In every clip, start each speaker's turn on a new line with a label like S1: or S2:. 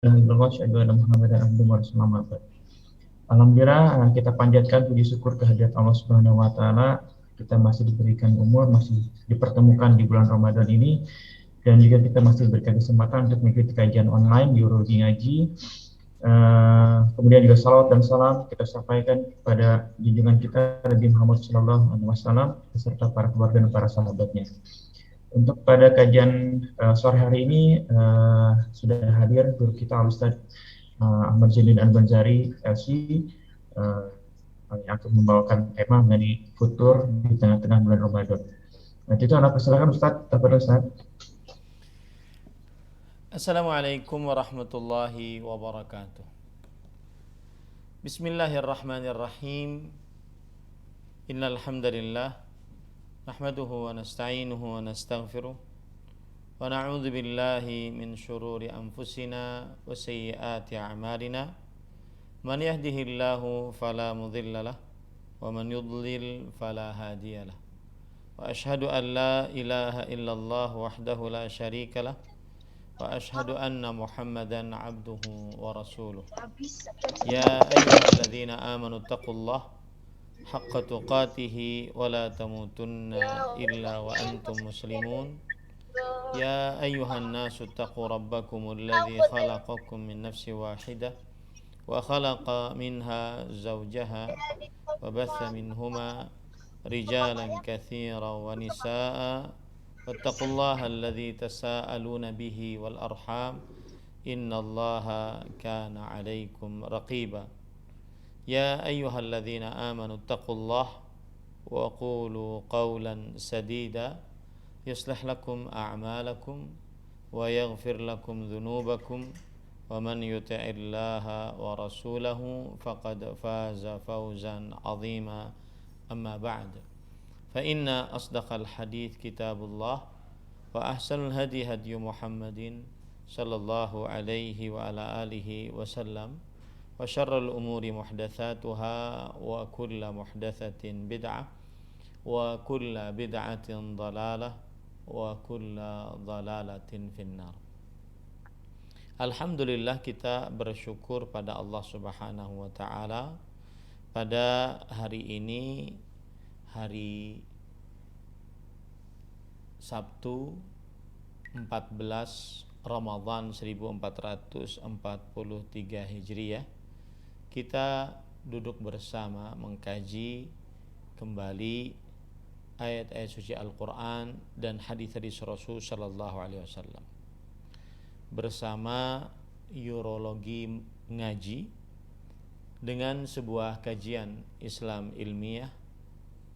S1: Alhamdulillah, kita panjatkan puji syukur kehadirat Allah Subhanahu wa taala. Kita masih diberikan umur, masih dipertemukan di bulan Ramadan ini, dan juga kita masih diberikan kesempatan untuk mengikuti kajian online di Urologi Ngaji. Kemudian juga salawat dan salam kita sampaikan kepada junjungan kita Nabi Muhammad SAW beserta para keluarga dan para sahabatnya. Untuk pada kajian sore hari ini sudah hadir guru kita Al-Ustaz Ahmad Zainuddin Al-Banzari LC, yang akan membawakan tema mengenai futur di tengah-tengah bulan Ramadan. Nanti itu anak persilakan Ustaz, kepada Ustaz.
S2: Assalamualaikum warahmatullahi wabarakatuh. Bismillahirrahmanirrahim. Innal hamdalillah nahmaduhu wa nasta'inuhu wa nastaghfiruh wa na'udzu billahi min shururi anfusina wa sayyiati a'malina. Man yahdihillahu fala mudhillalah wa man yudlil fala hadiyalah. Wa ashhadu an la ilaha illallah wahdahu la syarikalah wa ashhadu anna Muhammadan abduhu wa rasuluh. Ya ayyuhalladzina amanu taqullaha haqqa tuqatih wa la tamutunna illa wa antum muslimun. Ya ayyuhan nasu taqu rabbakumul ladzi khalaqakum min nafsin wahidah wa khalaqa minha zawjaha wa batha minhuma rijalan katsiran wa nisaa'a wattaqullaha alladzi tasaaluna bihi wal arham innallaha kana 'alaikum raqiba. Ya ayyuhalladzina amanu taqullaha wa qulu qawlan sadida yuslih lakum a'malakum wa yaghfir lakum dhunubakum wa man yuti'illaha wa rasulahu faqad faza fawzan 'azima. Amma ba'd, fa inna asdaqal hadits kitabullah wa ahsanul hadi hadyu Muhammadin sallallahu alaihi wa ala alihi wasallam wa syarrul umuri muhdatsatuha wa kullu muhdatsatin bid'ah wa kullu bid'atin dhalalah wa kullu dhalalatin finnar. Alhamdulillah, kita bersyukur pada Allah Subhanahu wa taala pada hari ini, hari Sabtu 14 Ramadan 1443 Hijriah, kita duduk bersama mengkaji kembali ayat-ayat suci Al-Quran dan hadis-hadis Rasul Sallallahu Alaihi Wasallam bersama Urologi Ngaji dengan sebuah kajian Islam ilmiah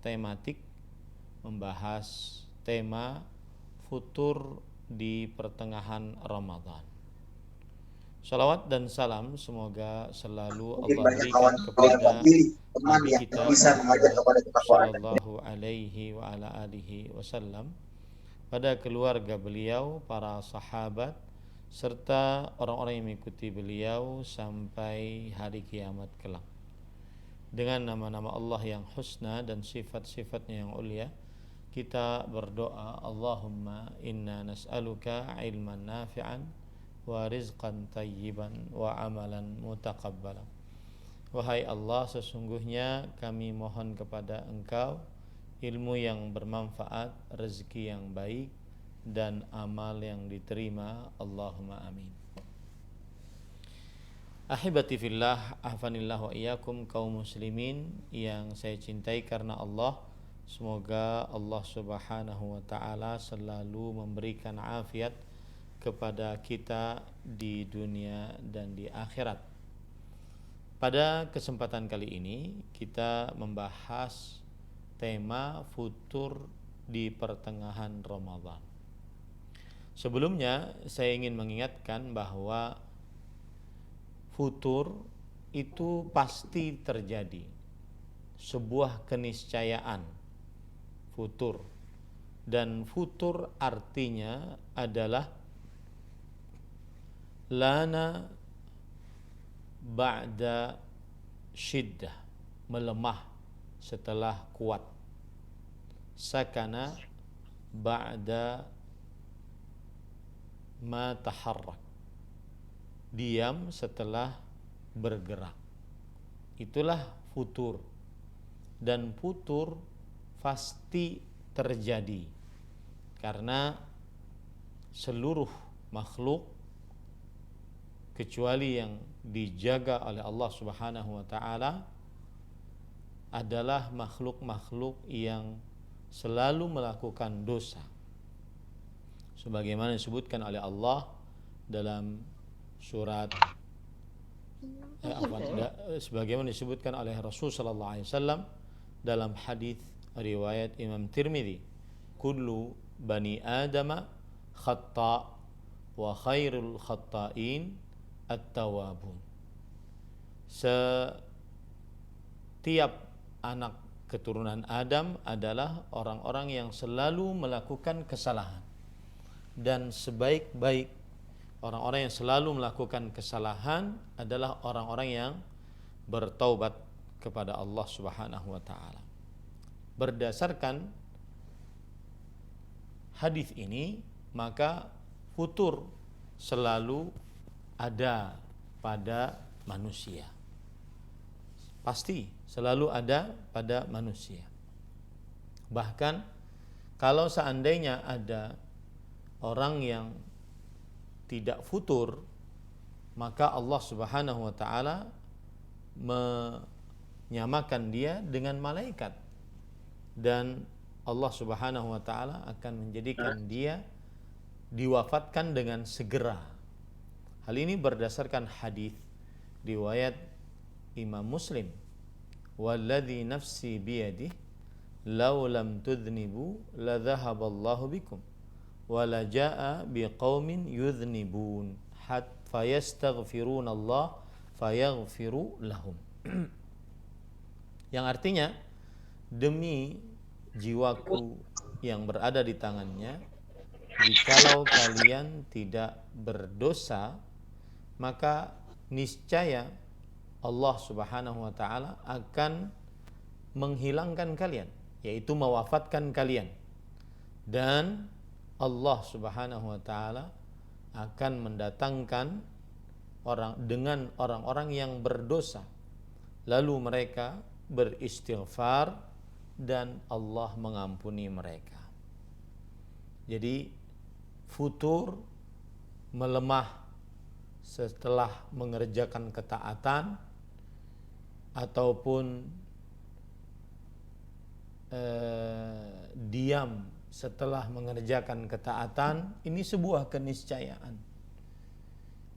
S2: tematik membahas tema futur di pertengahan Ramadan. Salawat dan salam semoga selalu Allah berikan kepada Nabi kita Sallallahu Alaihi wa ala alihi wasallam, pada keluarga beliau, para sahabat, serta orang-orang yang mengikuti beliau sampai hari kiamat kelak. Dengan nama-nama Allah yang husna dan sifat-sifatnya yang ulia, kita berdoa, Allahumma inna nas'aluka ilman nafi'an wa rizqan tayyiban wa amalan mutaqabbalan. Wahai Allah, sesungguhnya kami mohon kepada Engkau ilmu yang bermanfaat, rezeki yang baik, dan amal yang diterima. Allahumma amin. Ahibati fillah, ahfanillah wa iyyakum, kaum muslimin yang saya cintai karena Allah. Semoga Allah Subhanahu wa taala selalu memberikan afiat kepada kita di dunia dan di akhirat. Pada kesempatan kali ini kita membahas tema futur di pertengahan Ramadan. Sebelumnya saya ingin mengingatkan bahwa futur itu pasti terjadi, sebuah keniscayaan futur, dan futur artinya adalah lana ba'da syiddah, melemah setelah kuat, sakana ba'da ma taharrak, diam setelah bergerak. Itulah futur. Dan futur pasti terjadi karena seluruh makhluk kecuali yang dijaga oleh Allah Subhanahu wa taala adalah makhluk-makhluk yang selalu melakukan dosa. Sebagaimana disebutkan oleh Allah dalam surat sebagaimana disebutkan oleh Rasul sallallahu alaihi wasallam dalam hadis riwayat Imam Tirmidzi, kullu bani adama khata wa khairul khata'in at-tawwabun. Setiap anak keturunan Adam adalah orang-orang yang selalu melakukan kesalahan, dan sebaik-baik orang-orang yang selalu melakukan kesalahan adalah orang-orang yang bertaubat kepada Allah Subhanahu wa taala. Berdasarkan hadis ini, maka futur selalu ada pada manusia. Pasti selalu ada pada manusia. Bahkan kalau seandainya ada orang yang tidak futur, maka Allah Subhanahu wa taala menyamakan dia dengan malaikat, dan Allah Subhanahu wa taala akan menjadikan dia diwafatkan dengan segera. Hal ini berdasarkan hadis riwayat Imam Muslim, walladzi nafsi biyadihi law lam tudhnibu la dhahaballahu bikum wa la jaa biqaumin yudhnibun fayastaghfiruna Allah fayaghfiru lahum. Yang artinya, demi jiwaku yang berada di tangannya, jikalau kalian tidak berdosa, maka niscaya Allah Subhanahu wa taala akan menghilangkan kalian, yaitu mewafatkan kalian, dan Allah Subhanahu wa taala akan mendatangkan orang-orang yang berdosa, lalu mereka beristighfar dan Allah mengampuni mereka. Jadi futur melemah setelah mengerjakan ketaatan ataupun diam setelah mengerjakan ketaatan, ini sebuah keniscayaan.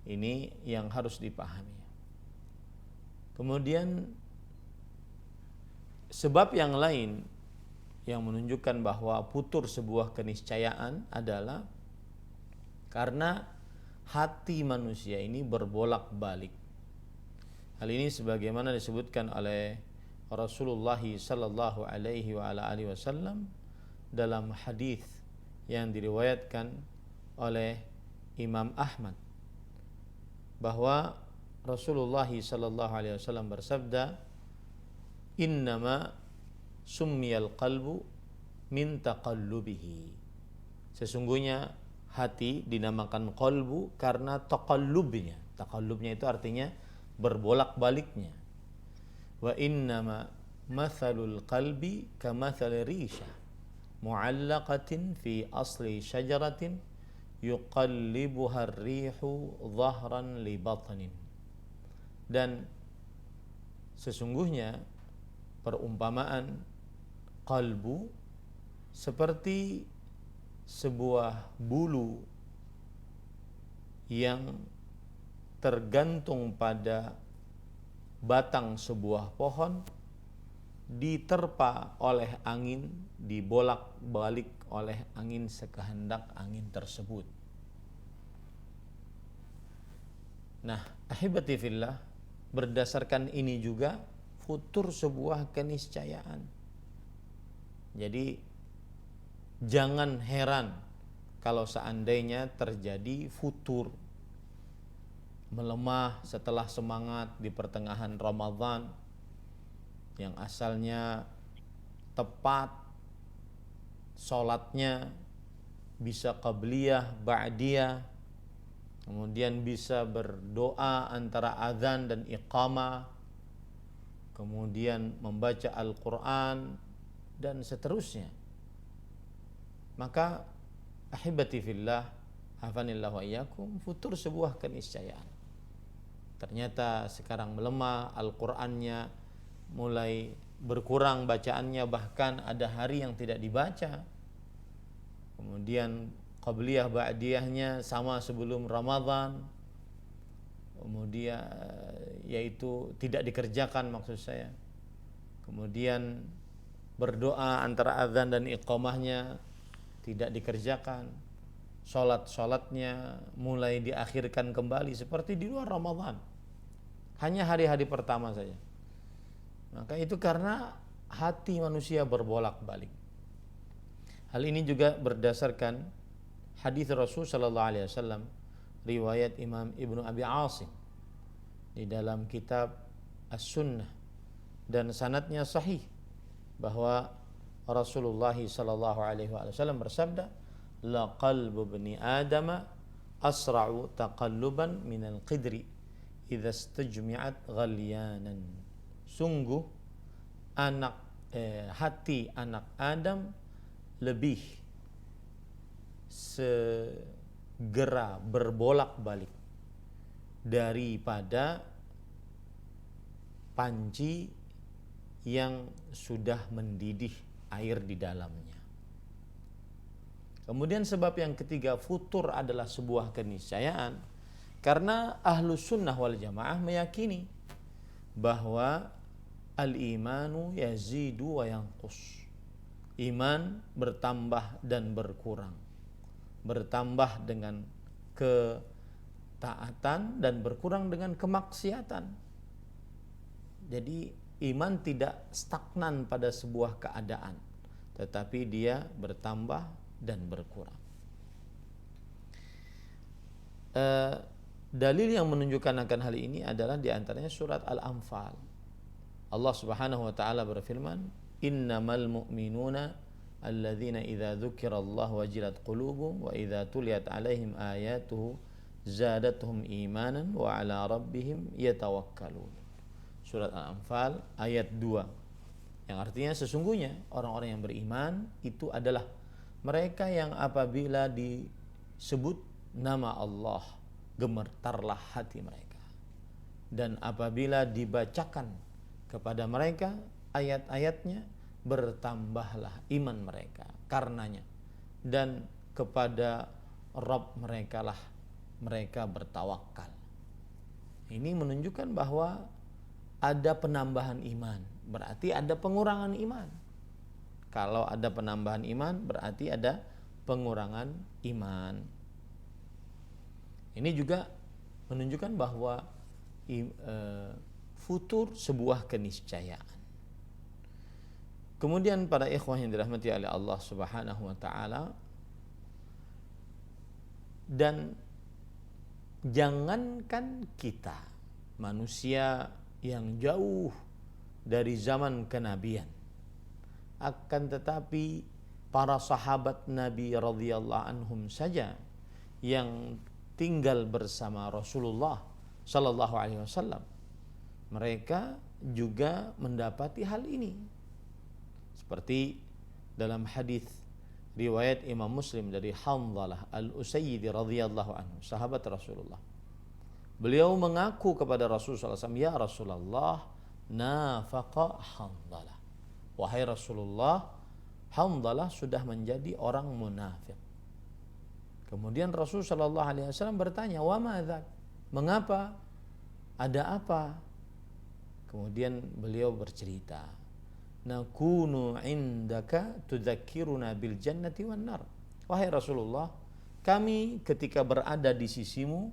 S2: Ini yang harus dipahami. Kemudian sebab yang lain yang menunjukkan bahwa futur sebuah keniscayaan adalah karena hati manusia ini berbolak-balik. Hal ini sebagaimana disebutkan oleh Rasulullah sallallahu alaihi wa ala alihi wasallam dalam hadis yang diriwayatkan oleh Imam Ahmad, bahwa Rasulullah sallallahu alaihi wasallam bersabda, innama summiyal qalbu min taqallubihi. Sesungguhnya hati dinamakan qalbu karena taqallubnya. Taqallubnya itu artinya berbolak-baliknya. Wa innama mathalul qalbi kamathali risha mu'allaqatin fi asli syajaratin yuqallibuha ar-rihu dhahran li batnin. Dan sesungguhnya perumpamaan qalbu seperti sebuah bulu yang tergantung pada batang sebuah pohon, diterpa oleh angin, dibolak-balik oleh angin sekehendak angin tersebut. Nah, ahibati fillah, berdasarkan ini juga futur sebuah keniscayaan. Jadi jangan heran kalau seandainya terjadi futur melemah setelah semangat di pertengahan Ramadan, yang asalnya tepat sholatnya bisa qabliyah, ba'diyah, kemudian bisa berdoa antara azan dan iqamah, kemudian membaca Al-Quran, dan seterusnya. Maka ahibati fillah, hafanillah wa iyyakum, futur sebuah keniscayaan. Ternyata sekarang melemah, Al-Qur'annya mulai berkurang bacaannya, bahkan ada hari yang tidak dibaca. Kemudian qabliyah ba'diyahnya sama sebelum Ramadan. Kemudian yaitu tidak dikerjakan maksud saya. Kemudian berdoa antara azan dan iqamahnya tidak dikerjakan. Sholatnya mulai diakhirkan kembali seperti di luar Ramadan. Hanya hari-hari pertama saja. Maka itu karena hati manusia berbolak-balik. Hal ini juga berdasarkan hadis Rasul sallallahu alaihi wasallam riwayat Imam Ibnu Abi Asim di dalam kitab As-Sunnah, dan sanadnya sahih, bahwa Rasulullah sallallahu alaihi wasallam bersabda, la qalbu bani adama asra'u taqalluban minal qidri idza istajmi'at ghalyanan. Sungguh hati anak Adam lebih segera berbolak-balik daripada panci yang sudah mendidih air di dalamnya. Kemudian sebab yang ketiga, futur adalah sebuah keniscayaan, karena ahlus sunnah wal jamaah meyakini bahwa al-imanu yazidu wa yanqus. Iman bertambah dan berkurang. Bertambah dengan ketaatan dan berkurang dengan kemaksiatan. Jadi iman tidak stagnan pada sebuah keadaan, tetapi dia bertambah dan berkurang. Dalil yang menunjukkan akan hal ini adalah diantaranya surat Al-Anfal. Allah Subhanahu wa taala berfirman, innamal mu'minuna alladzina idza dzukirallahu wajilat qulubuhum wa idza tuliyat alaihim ayatuhu zadatuhum imanan wa ala rabbihim yatawakkalun. Surat Al-Anfal ayat 2, yang artinya sesungguhnya orang-orang yang beriman itu adalah mereka yang apabila disebut nama Allah gemetarlah hati mereka, dan apabila dibacakan kepada mereka ayat-ayatnya bertambahlah iman mereka karenanya, dan kepada Rabb mereka lah mereka bertawakal. Ini menunjukkan bahwa ada penambahan iman, berarti ada pengurangan iman. Kalau ada penambahan iman, berarti ada pengurangan iman. Ini juga menunjukkan bahwa futur sebuah keniscayaan. Kemudian para ikhwah yang dirahmati oleh Allah Subhanahu wa taala, dan jangankan kita manusia yang jauh dari zaman kenabian, akan tetapi para sahabat Nabi radhiyallahu anhum saja yang tinggal bersama Rasulullah sallallahu alaihi wasallam, mereka juga mendapati hal ini. Seperti dalam hadis riwayat Imam Muslim dari Hanzalah Al-Usayyidi radhiyallahu anhu, sahabat Rasulullah. Beliau mengaku kepada Rasulullah SAW, ya Rasulullah, nafaqa Hanzalah. Wahai Rasulullah, Hanzalah sudah menjadi orang munafik. Kemudian Rasulullah SAW bertanya, wa madzak? Mengapa? Ada apa? Kemudian beliau bercerita, nakunu indaka tudzakkiruna bil jannati wan nar. Wahai Rasulullah, kami ketika berada di sisimu,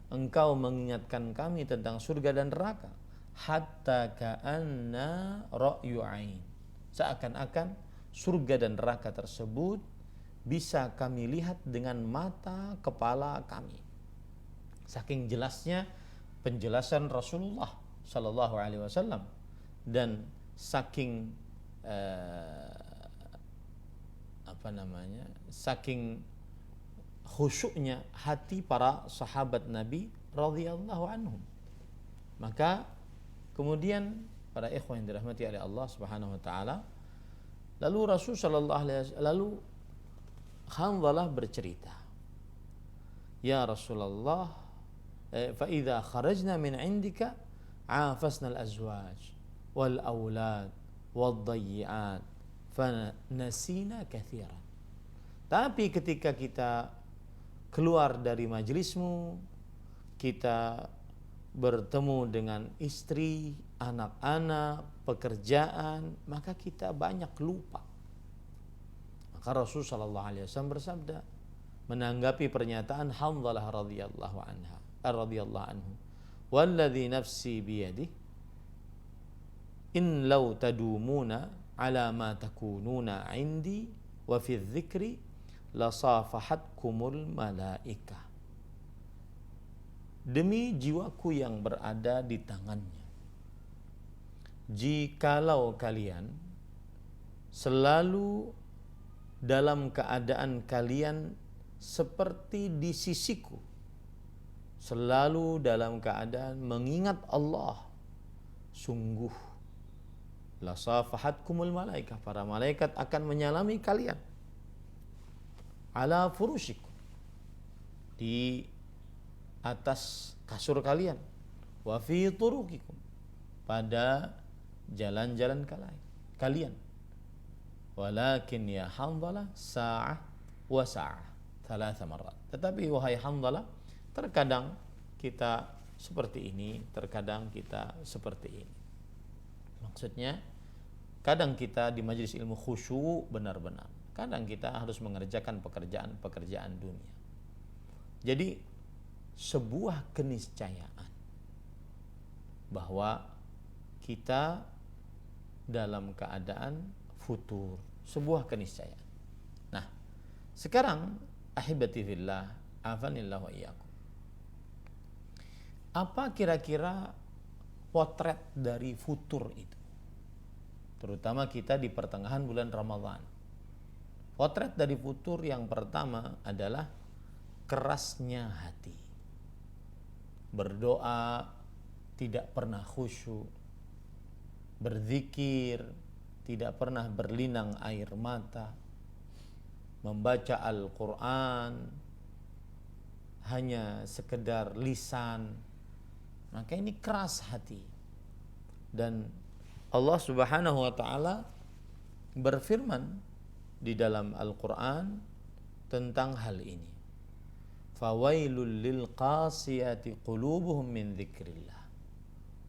S2: engkau mengingatkan kami tentang surga dan neraka, hatta ka'anna ra'yu ain. Seakan-akan surga dan neraka tersebut bisa kami lihat dengan mata kepala kami. Saking jelasnya penjelasan Rasulullah sallallahu alaihi wasallam, dan saking saking khusyuknya hati para sahabat Nabi radhiyallahu anhum. Maka kemudian para ikhwan yang dirahmati oleh Allah Subhanahu wa taala, lalu Rasul sallallahu alaihi wasallam, lalu Hanzalah bercerita, "Ya Rasulullah, fa idza kharajna min 'indika 'afasna al-azwaj wal aulad wad dayyi'at fa nasina katsiran." Tapi ketika kita keluar dari majelismu, kita bertemu dengan istri, anak-anak, pekerjaan, maka kita banyak lupa. Maka Rasul sallallahu alaihi wasallam bersabda menanggapi pernyataan Hanzalah radhiyallahu anhu, "Walladzi nafsi biyadihi in law tadumuna ala ma takununa 'indi wa fi dzikri lasafahatkumul malaikah." Demi jiwaku yang berada di tangannya, jikalau kalian selalu dalam keadaan kalian seperti di sisiku, selalu dalam keadaan mengingat Allah, sungguh lasafahatkumul malaikah, para malaikat akan menyalami kalian ala furushikum, di atas kasur kalian, wa fi turuqikum, pada jalan-jalan kalian. Walakin ya Hanzalah sa'ah wa sa'ah, 3 marrat. Tetapi wahai Hanzalah, terkadang kita seperti ini, terkadang kita seperti ini. Maksudnya, kadang kita di majelis ilmu khusyuk benar-benar, kadang kita harus mengerjakan pekerjaan-pekerjaan dunia. Jadi sebuah keniscayaan bahwa kita dalam keadaan futur, sebuah keniscayaan. Nah, sekarang ahibati fillah, afanillah wa iyyakum, apa kira-kira potret dari futur itu? Terutama kita di pertengahan bulan Ramadan. Potret dari futur yang pertama adalah kerasnya hati. Berdoa tidak pernah khusyuk, berzikir tidak pernah berlinang air mata, membaca Al-Quran hanya sekedar lisan, maka ini keras hati. Dan Allah Subhanahu wa taala berfirman di dalam Al-Quran tentang hal ini. Fawailul lil qasiyati qulubuhum min dzikrillah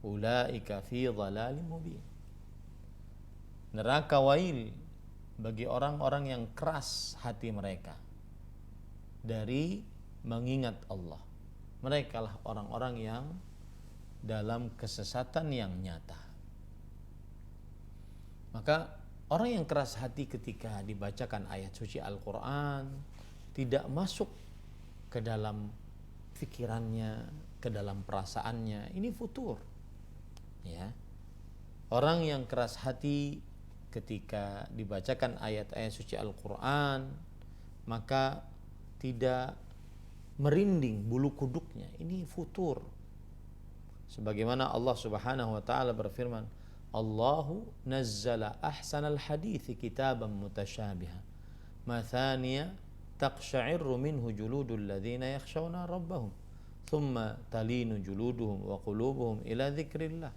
S2: ulaika fi dhalalim mubin. Neraka wail bagi orang-orang yang keras hati mereka dari mengingat Allah. Mereka lah orang-orang yang dalam kesesatan yang nyata. Maka orang yang keras hati ketika dibacakan ayat suci Al-Quran tidak masuk ke dalam pikirannya, ke dalam perasaannya, ini futur. Ya. Orang yang keras hati ketika dibacakan ayat-ayat suci Al-Quran, maka tidak merinding bulu kuduknya, ini futur. Sebagaimana Allah Subhanahu wa taala berfirman, Allahu nazzala ahsanal hadithi kitaban mutasyabiha mathaniya taqsha'irru minhu juludul ladzina yakhshawna rabbahum thumma talinu juluduhum wa qulubuhum ila dzikrillah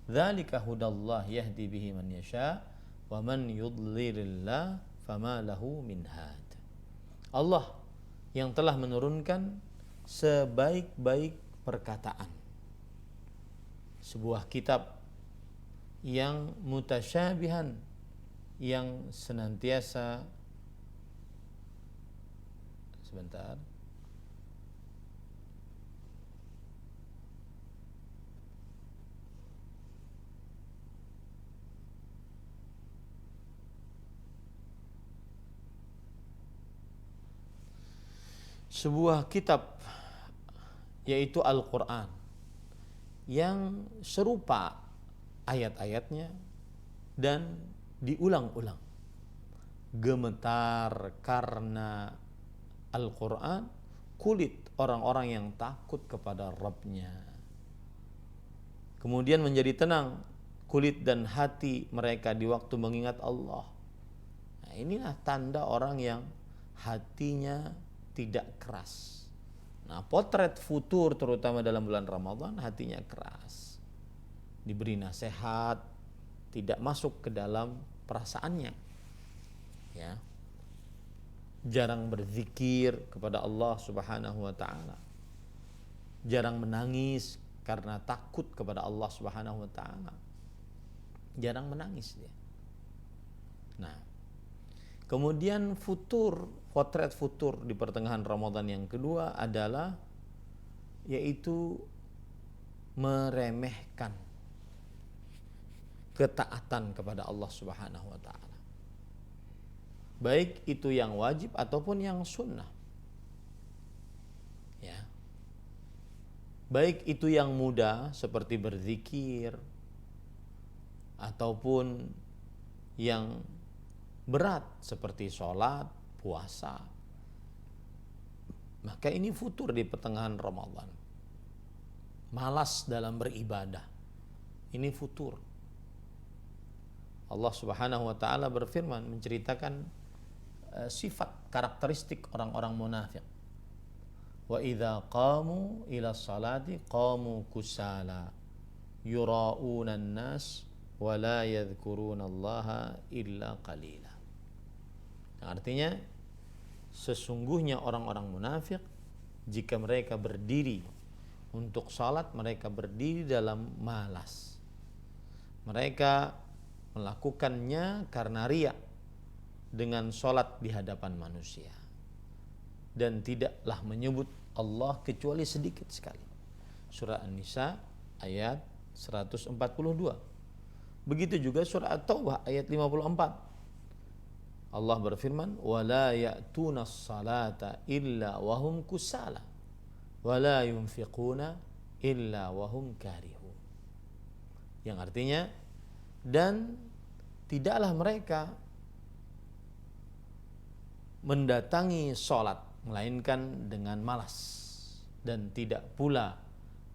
S2: dzalika hudallah yahdi bihi man yasha wa man yudlilillah fama lahu min had. Allah yang telah menurunkan sebaik-baik perkataan, sebuah kitab yang mutasyabihan, yang senantiasa sebentar sebuah kitab yaitu Al-Quran yang serupa ayat-ayatnya dan diulang-ulang. Gemetar karena Al-Quran kulit orang-orang yang takut kepada Rabb-nya. Kemudian menjadi tenang kulit dan hati mereka di waktu mengingat Allah. Nah, inilah tanda orang yang hatinya tidak keras. Nah, potret futur terutama dalam bulan Ramadan hatinya keras. Diberi nasihat, tidak masuk ke dalam perasaannya. Ya. Jarang berzikir kepada Allah Subhanahu wa taala. Jarang menangis karena takut kepada Allah Subhanahu wa taala. Jarang menangis dia. Nah, kemudian potret futur di pertengahan Ramadan yang kedua adalah yaitu meremehkan ketaatan kepada Allah Subhanahu wa taala. Baik itu yang wajib ataupun yang sunnah. Ya. Baik itu yang mudah seperti berzikir ataupun yang berat seperti sholat, puasa. Maka ini futur di pertengahan Ramadan. Malas dalam beribadah. Ini futur. Allah Subhanahu wa taala berfirman menceritakan sifat karakteristik orang-orang munafik. Wa idza qamu ila salati qamu kusala yura'una an-nas wa la yadhkurunallaha illa qalila. Artinya sesungguhnya orang-orang munafik jika mereka berdiri untuk salat mereka berdiri dalam malas. Mereka melakukannya karena riya dengan salat di hadapan manusia dan tidaklah menyebut Allah kecuali sedikit sekali. Surah An-Nisa ayat 142. Begitu juga surah At-Taubah ayat 54. Allah berfirman, "Wala ya'tunas salata illa wahum kusala, wala yunfiquna illa wahum karihun." Yang artinya, dan tidaklah mereka mendatangi sholat melainkan dengan malas, dan tidak pula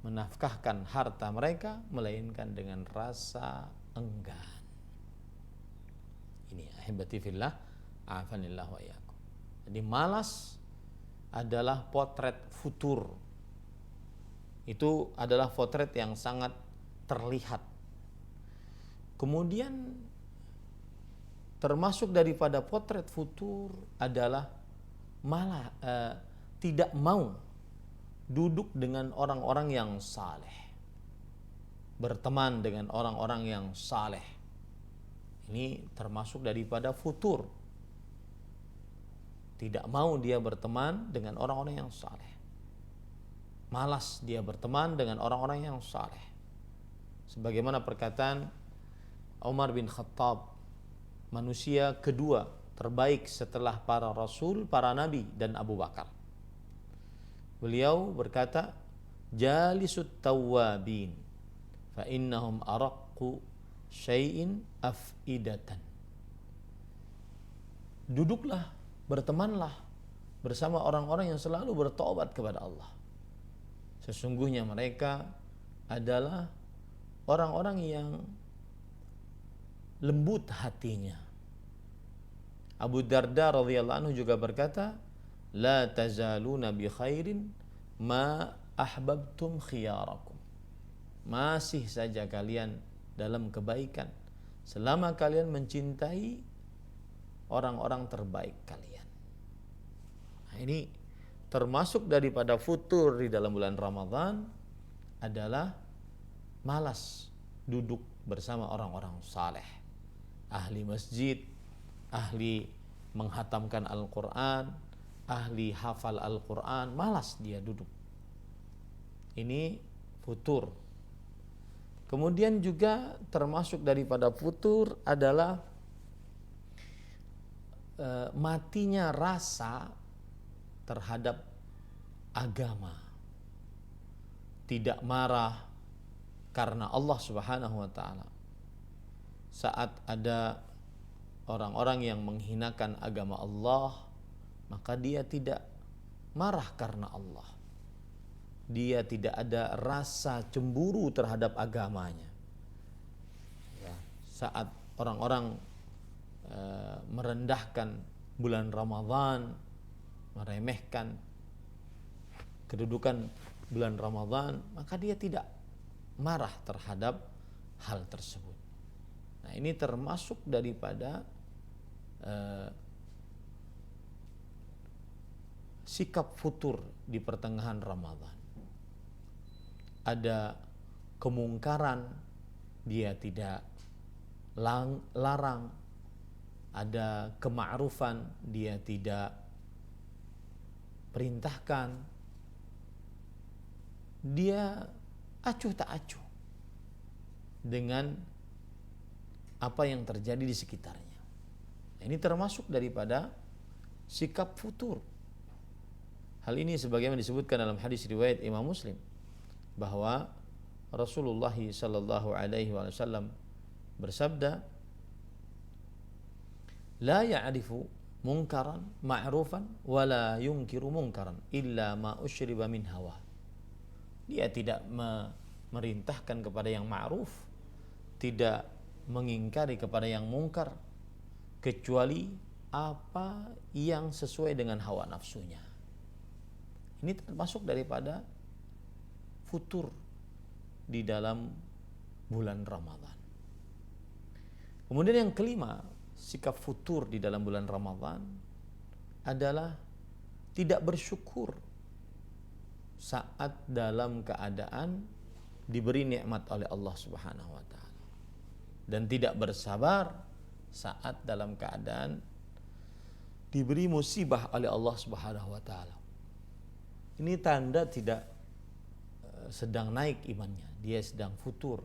S2: menafkahkan harta mereka melainkan dengan rasa enggan. Ini ahibati fillah, afanillah wa iyyakum. Jadi malas adalah potret futur. Itu adalah potret yang sangat terlihat. Kemudian termasuk daripada potret futur adalah tidak mau duduk dengan orang-orang yang saleh, berteman dengan orang-orang yang saleh. Ini termasuk daripada futur. Tidak mau dia berteman dengan orang-orang yang saleh. Malas dia berteman dengan orang-orang yang saleh. Sebagaimana perkataan Umar bin Khattab, manusia kedua terbaik setelah para rasul, para nabi dan Abu Bakar. Beliau berkata, "Jalisut tawwabin fa innahum araqqu syai'in afidatan." Duduklah, bertemanlah bersama orang-orang yang selalu bertobat kepada Allah. Sesungguhnya mereka adalah orang-orang yang lembut hatinya. Abu Darda radhiyallahu anhu juga berkata, "La tazaluna bi khairin ma ahbabtum khiyarakum." Masih saja kalian dalam kebaikan selama kalian mencintai orang-orang terbaik kalian. Nah, ini termasuk daripada futur di dalam bulan Ramadan adalah malas duduk bersama orang-orang saleh, ahli masjid, ahli menghatamkan Al-Quran, ahli hafal Al-Quran, malas dia duduk. Ini futur. Kemudian juga termasuk daripada futur adalah matinya rasa terhadap agama. Tidak marah karena Allah Subhanahu wa taala. Saat ada orang-orang yang menghinakan agama Allah, maka dia tidak marah karena Allah. Dia tidak ada rasa cemburu terhadap agamanya. Ya, saat orang-orang merendahkan bulan Ramadhan, meremehkan kedudukan bulan Ramadhan, maka dia tidak marah terhadap hal tersebut. Nah, ini termasuk daripada sikap futur di pertengahan Ramadhan. Ada kemungkaran, dia tidak larang. Ada kema'rufan, dia tidak perintahkan. Dia acuh tak acuh dengan apa yang terjadi di sekitarnya. Ini termasuk daripada sikap futur. Hal ini sebagaimana disebutkan dalam hadis riwayat Imam Muslim bahwa Rasulullah sallallahu alaihi wasallam bersabda, la ya'rifu munkaran ma'rufan wa la yunkiru munkaran illa ma usyriba min hawa. Dia tidak memerintahkan kepada yang ma'ruf, tidak mengingkari kepada yang mungkar, kecuali apa yang sesuai dengan hawa nafsunya. Ini termasuk daripada futur di dalam bulan Ramadhan. Kemudian yang kelima, sikap futur di dalam bulan Ramadhan adalah tidak bersyukur saat dalam keadaan diberi nikmat oleh Allah Subhanahu wa taala, dan tidak bersabar saat dalam keadaan diberi musibah oleh Allah Subhanahu wa taala. Ini tanda tidak sedang naik imannya, dia sedang futur.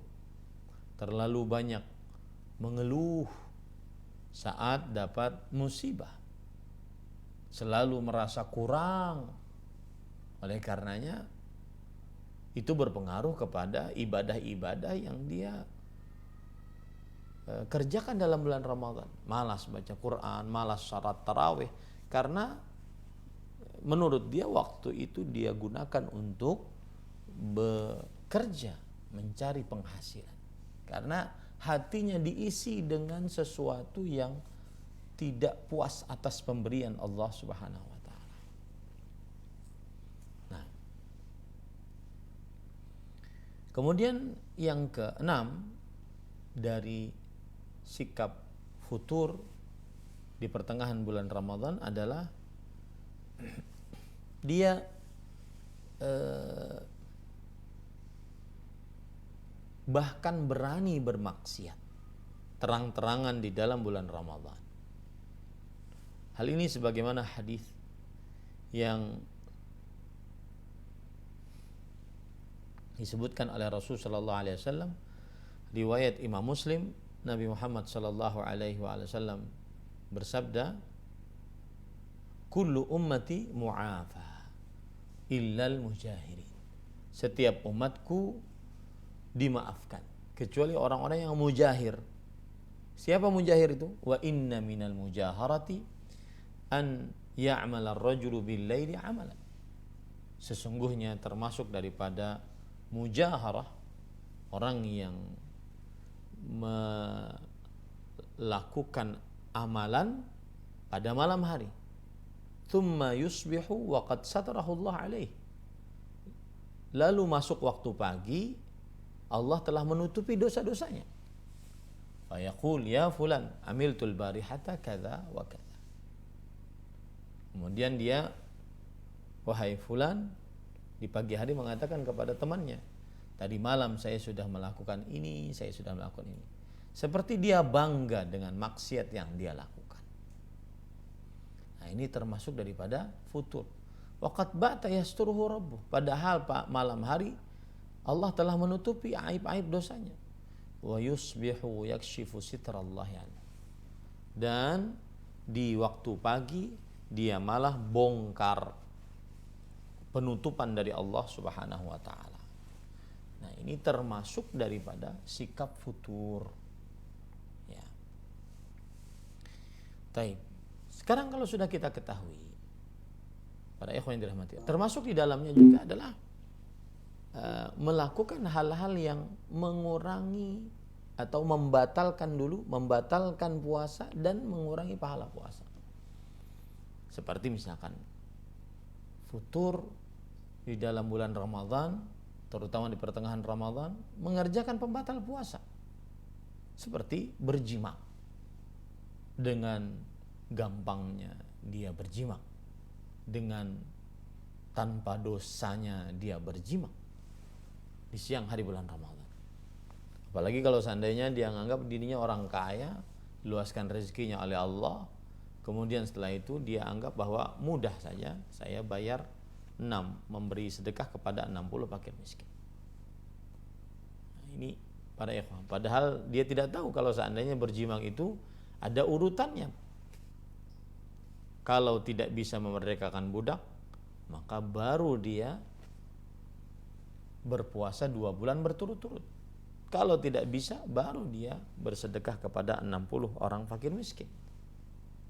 S2: Terlalu banyak mengeluh saat dapat musibah, selalu merasa kurang. Oleh karenanya itu berpengaruh kepada ibadah-ibadah yang dia kerjakan dalam bulan Ramadan. Malas baca Quran, malas salat tarawih, karena menurut dia waktu itu dia gunakan untuk bekerja, mencari penghasilan, karena hatinya diisi dengan sesuatu yang tidak puas atas pemberian Allah Subhanahu wa taala. Nah, kemudian yang keenam dari sikap futur di pertengahan bulan Ramadan adalah dia bahkan berani bermaksiat terang-terangan di dalam bulan Ramadan. Hal ini sebagaimana hadis yang disebutkan oleh Rasul sallallahu alaihi wasallam, riwayat Imam Muslim, Nabi Muhammad sallallahu alaihi wasallam bersabda, kullu ummati mu'afa illal mujahirin. Setiap umatku dimaafkan kecuali orang-orang yang mujahir. Siapa mujahir itu? Wa inna minal mujaharati an ya'mala ar-rajulu bil-laili 'amalan. Sesungguhnya termasuk daripada mujaharah, orang yang melakukan amalan pada malam hari. Thumma yusbihu wa qad satarahu Allah alaih. Lalu masuk waktu pagi, Allah telah menutupi dosa-dosanya. Fa yaqul ya fulan amiltul barihata kadza wa kadza. Kemudian dia, wahai fulan, di pagi hari mengatakan kepada temannya, tadi malam saya sudah melakukan ini, saya sudah melakukan ini. Seperti dia bangga dengan maksiat yang dia lakukan. Nah, ini termasuk daripada futur. Waqad ba'ta yasturuhu rabbuh. Padahal malam hari Allah telah menutupi aib-aib dosanya. Wa yusbihu yakshifu sitrallahi anhu. Dan di waktu pagi dia malah bongkar penutupan dari Allah Subhanahu wa taala. Nah, ini termasuk daripada sikap futur. Ya. Baik. Sekarang kalau sudah kita ketahui para ikhwan yang dirahmati. Termasuk di dalamnya juga adalah melakukan hal-hal yang mengurangi atau membatalkan puasa dan mengurangi pahala puasa. Seperti misalkan futur di dalam bulan Ramadan, terutama di pertengahan Ramadan, mengerjakan pembatal puasa. Seperti berjima. Dengan gampangnya dia berjima. Dengan tanpa dosanya dia berjima di siang hari bulan Ramadan. Apalagi kalau seandainya dia menganggap dirinya orang kaya, luaskan rezekinya oleh Allah, kemudian setelah itu dia anggap bahwa mudah saja saya bayar 6, memberi sedekah kepada 60 fakir miskin. Nah, ini para ikhwan, padahal dia tidak tahu kalau seandainya berjimang itu ada urutannya. Kalau tidak bisa memerdekakan budak, maka baru dia berpuasa 2 bulan berturut-turut. Kalau tidak bisa, baru dia bersedekah kepada 60 orang fakir miskin.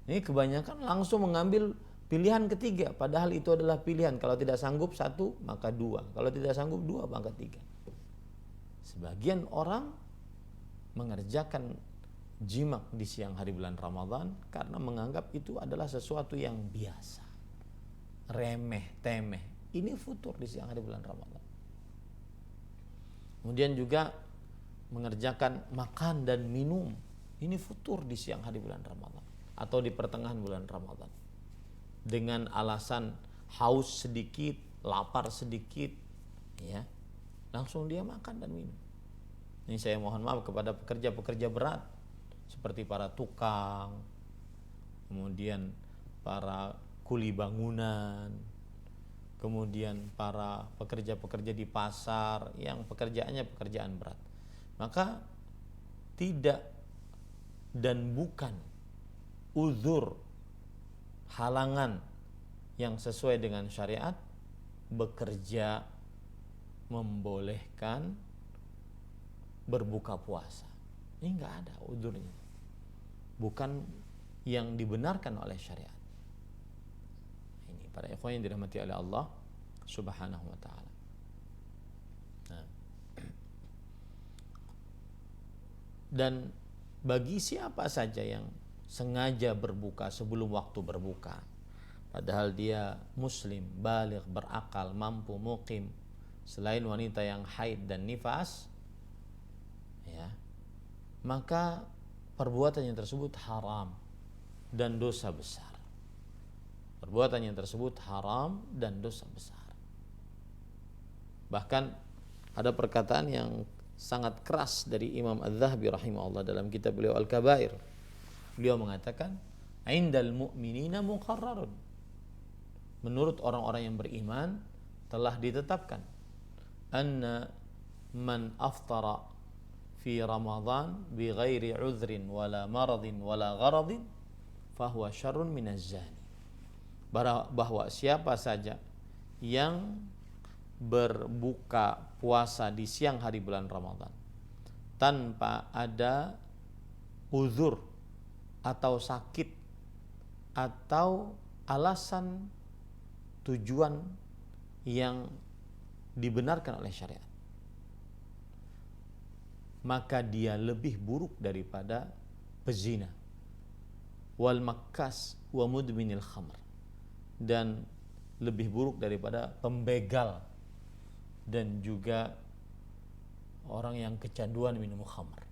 S2: Ini kebanyakan langsung mengambil pilihan ketiga, padahal itu adalah pilihan. Kalau tidak sanggup 1, maka 2. Kalau tidak sanggup 2, maka 3. Sebagian orang mengerjakan jimak di siang hari bulan Ramadan karena menganggap itu adalah sesuatu yang biasa, remeh temeh. Ini futur di siang hari bulan Ramadan. Kemudian juga mengerjakan makan dan minum, ini futur di siang hari bulan Ramadan atau di pertengahan bulan Ramadan dengan alasan haus sedikit, lapar sedikit, ya langsung dia makan dan minum. Ini saya mohon maaf kepada pekerja-pekerja berat seperti para tukang, kemudian para kuli bangunan, kemudian para pekerja-pekerja di pasar yang pekerjaannya pekerjaan berat. Maka tidak dan bukan uzur, halangan yang sesuai dengan syariat bekerja membolehkan berbuka puasa. Ini enggak ada uzurnya. Bukan yang dibenarkan oleh syariat. Ini para ikhwan yang dirahmati oleh Allah Subhanahu wa taala. Dan bagi siapa saja yang sengaja berbuka sebelum waktu berbuka, padahal dia muslim, baligh, berakal, mampu, muqim, selain wanita yang haid dan nifas, ya, maka perbuatannya tersebut haram dan dosa besar. Perbuatannya tersebut haram dan dosa besar. Bahkan ada perkataan yang sangat keras dari Imam Az-Zahabi rahimahullah dalam kitab beliau Al-Kabair. Beliau mengatakan, "Indal mu'minina muqarrarun." Menurut orang-orang yang beriman telah ditetapkan anna man aftara fi Ramadan bi ghairi udhrin wala maradin wala gharadin fahuwa syarrun minaz zani. Bahwa siapa saja yang berbuka puasa di siang hari bulan Ramadan tanpa ada uzur atau sakit atau alasan tujuan yang dibenarkan oleh syariat, maka dia lebih buruk daripada pezina, wal makkas wa mudminil khamr, dan lebih buruk daripada pembegal dan juga orang yang kecanduan minum khamr.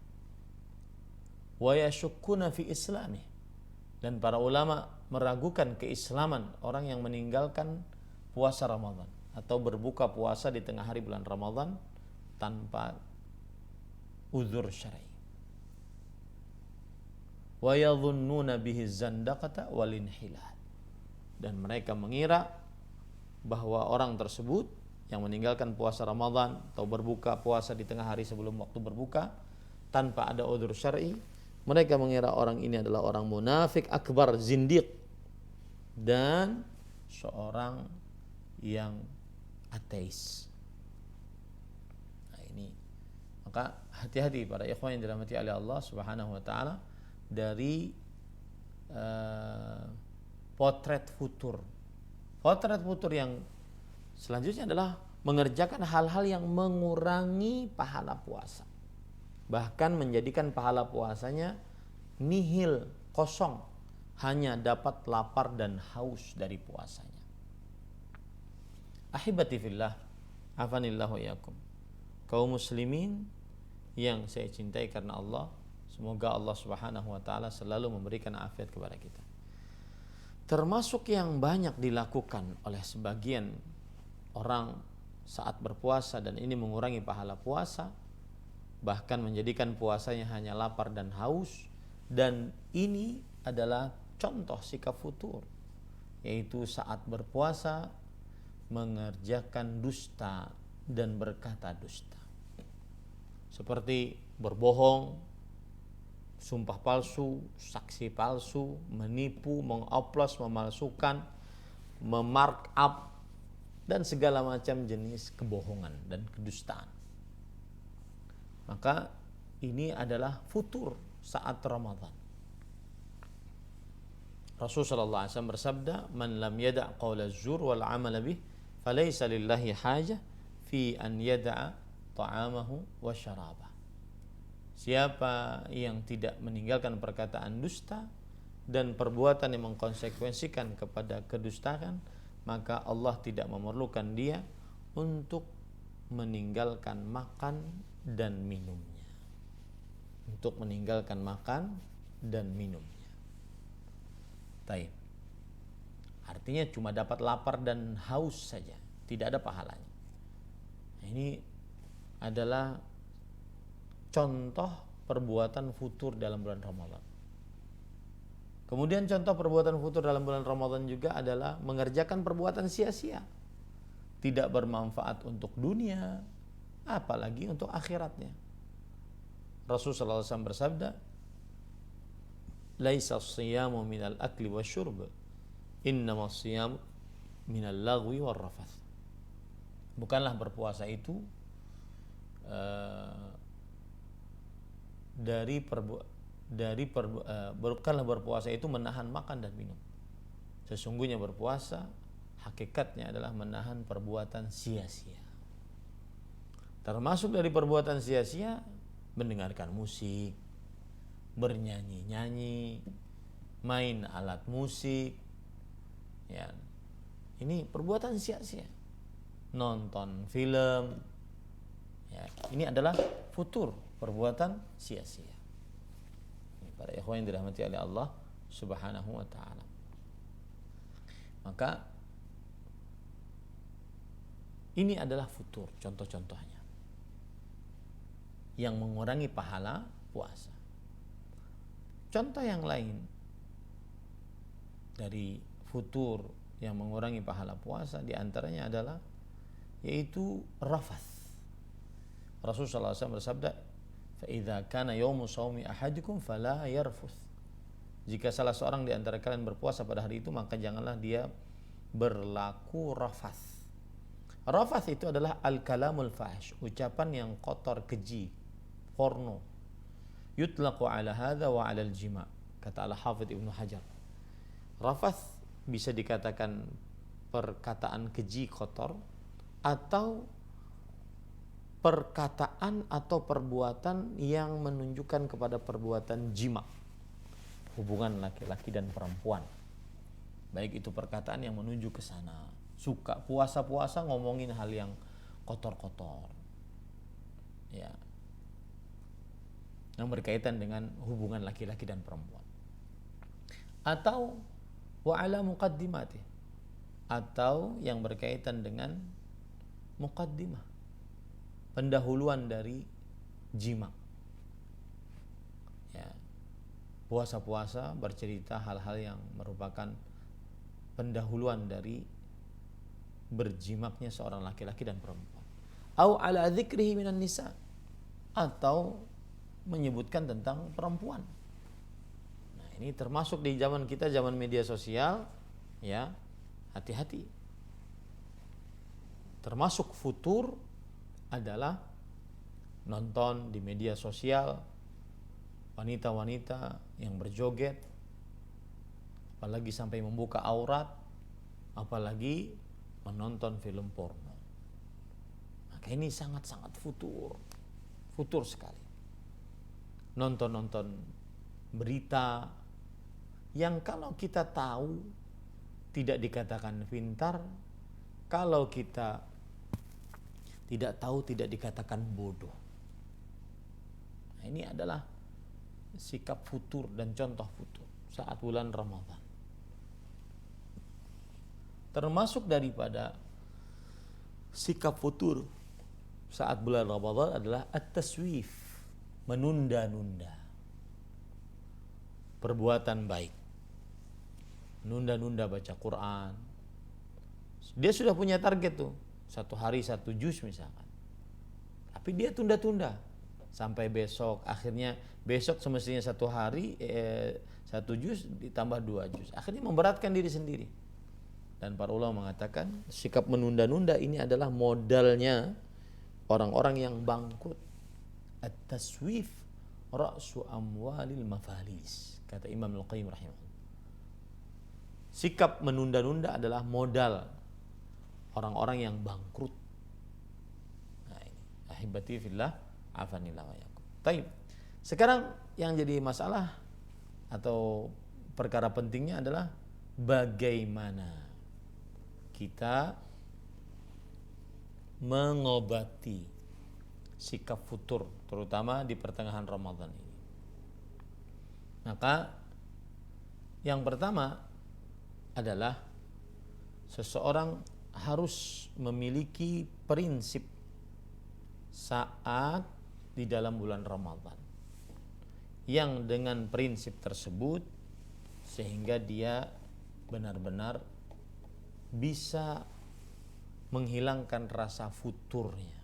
S2: Wa yashukkuna fi islamih, dan para ulama meragukan keislaman orang yang meninggalkan puasa Ramadan atau berbuka puasa di tengah hari bulan Ramadan tanpa uzur syar'i. Wa yadhunnuna bihi zandaqata wal inhilal, dan mereka mengira bahwa orang tersebut yang meninggalkan puasa Ramadan atau berbuka puasa di tengah hari sebelum waktu berbuka tanpa ada uzur syar'i, mereka mengira orang ini adalah orang munafik akbar, zindiq, dan seorang yang ateis. Nah ini, maka hati-hati para ikhwan yang dirahmati oleh Allah Subhanahu wa taala dari potret futur Potret futur yang selanjutnya adalah mengerjakan hal-hal yang mengurangi pahala puasa. Bahkan menjadikan pahala puasanya nihil, kosong. Hanya dapat lapar dan haus dari puasanya. Ahibati fillah, afanillahu iyakum. Kaum muslimin yang saya cintai karena Allah, semoga Allah Subhanahu wa taala selalu memberikan afiat kepada kita. Termasuk yang banyak dilakukan oleh sebagian orang saat berpuasa dan ini mengurangi pahala puasa, bahkan menjadikan puasanya hanya lapar dan haus, dan ini adalah contoh sikap futur, yaitu saat berpuasa mengerjakan dusta dan berkata dusta, seperti berbohong, sumpah palsu, saksi palsu, menipu, mengoplos, memalsukan, memarkup, dan segala macam jenis kebohongan dan kedustaan. Maka ini adalah futur saat Ramadan. Rasulullah SAW bersabda, "Man lam yada' qawla az-zur wal 'amala bih, falaysa lillahi hajah fi an yada'a ta'amahu wa syarabah." Siapa yang tidak meninggalkan perkataan dusta dan perbuatan yang mengkonsekuensikan kepada kedustaan, maka Allah tidak memerlukan dia untuk meninggalkan makan dan minumnya. Untuk meninggalkan makan dan minumnya. Taib. Artinya cuma dapat lapar dan haus saja, tidak ada pahalanya. Ini adalah contoh perbuatan futur dalam bulan Ramadan. Kemudian contoh perbuatan futur dalam bulan Ramadan juga adalah mengerjakan perbuatan sia-sia. Tidak bermanfaat untuk dunia, apalagi untuk akhiratnya. Rasulullah SAW bersabda, "Laisa as-siyamu minal akli wasyurb, innama as-siyamu minal lagwi warrafath." Bukanlah berpuasa itu bukanlah berpuasa itu menahan makan dan minum. Sesungguhnya berpuasa hakikatnya adalah menahan perbuatan sia-sia. Termasuk dari perbuatan sia-sia mendengarkan musik, bernyanyi-nyanyi, main alat musik, ya. Ini perbuatan sia-sia. Nonton film, ya. Ini adalah futur perbuatan sia-sia. Para ikhwan yang dirahmati oleh Allah Subhanahu wa taala. Maka ini adalah futur, contoh-contohnya yang mengurangi pahala puasa. Contoh yang lain dari futur yang mengurangi pahala puasa diantaranya adalah yaitu rafath. Rasulullah SAW bersabda, "Fa'idha kana yawmu sawmi ahadikum fala yarfuth." Jika salah seorang di antara kalian berpuasa pada hari itu, maka janganlah dia berlaku rafath. Rafath itu adalah al-kalamul fahish, ucapan yang kotor, keji, porno. Yutlaqu ala hadha wa ala al-jima', kata Al-Hafidh Ibnu Hajar. Rafath bisa dikatakan perkataan keji, kotor, atau perkataan atau perbuatan yang menunjukkan kepada perbuatan jima, hubungan laki-laki dan perempuan. Baik itu perkataan yang menuju ke sana, suka puasa-puasa ngomongin hal yang kotor-kotor, ya, yang berkaitan dengan hubungan laki-laki dan perempuan, atau wa ala muqaddimati, atau yang berkaitan dengan muqaddimah, pendahuluan dari jima, ya. Puasa-puasa bercerita hal-hal yang merupakan pendahuluan dari berjimaknya seorang laki-laki dan perempuan. Au ala dzikrihi minan nisa, atau menyebutkan tentang perempuan. Nah, ini termasuk di zaman kita, zaman media sosial, ya. Hati-hati. Termasuk futur adalah nonton di media sosial wanita-wanita yang berjoget, apalagi sampai membuka aurat, apalagi menonton film porno. Maka ini sangat-sangat futur sekali. Nonton berita yang kalau kita tahu tidak dikatakan pintar, kalau kita tidak tahu tidak dikatakan bodoh. Nah, ini adalah sikap futur dan contoh futur saat bulan Ramadan. Termasuk daripada sikap futur saat bulan Ramadan adalah at-taswif, menunda-nunda perbuatan baik. Nunda-nunda baca Quran. Dia sudah punya target tuh, 1 hari 1 juz misalkan. Tapi dia tunda-tunda sampai besok. Akhirnya besok semestinya 1 hari 1 juz ditambah 2 juz. Akhirnya memberatkan diri sendiri. Dan para ulama mengatakan sikap menunda-nunda ini adalah modalnya orang-orang yang bangkrut. At-taswif ra'su amwalil mafalis, kata Imam Al-Qayyim rahimahullah. Sikap menunda-nunda adalah modal orang-orang yang bangkrut. Nah ini, ahibati fillah, afanillah wa yakum. Baik. Sekarang yang jadi masalah atau perkara pentingnya adalah bagaimana kita mengobati sikap futur, terutama di pertengahan Ramadan ini. Maka yang pertama adalah seseorang harus memiliki prinsip saat di dalam bulan Ramadan, yang dengan prinsip tersebut sehingga dia benar-benar bisa menghilangkan rasa futurnya.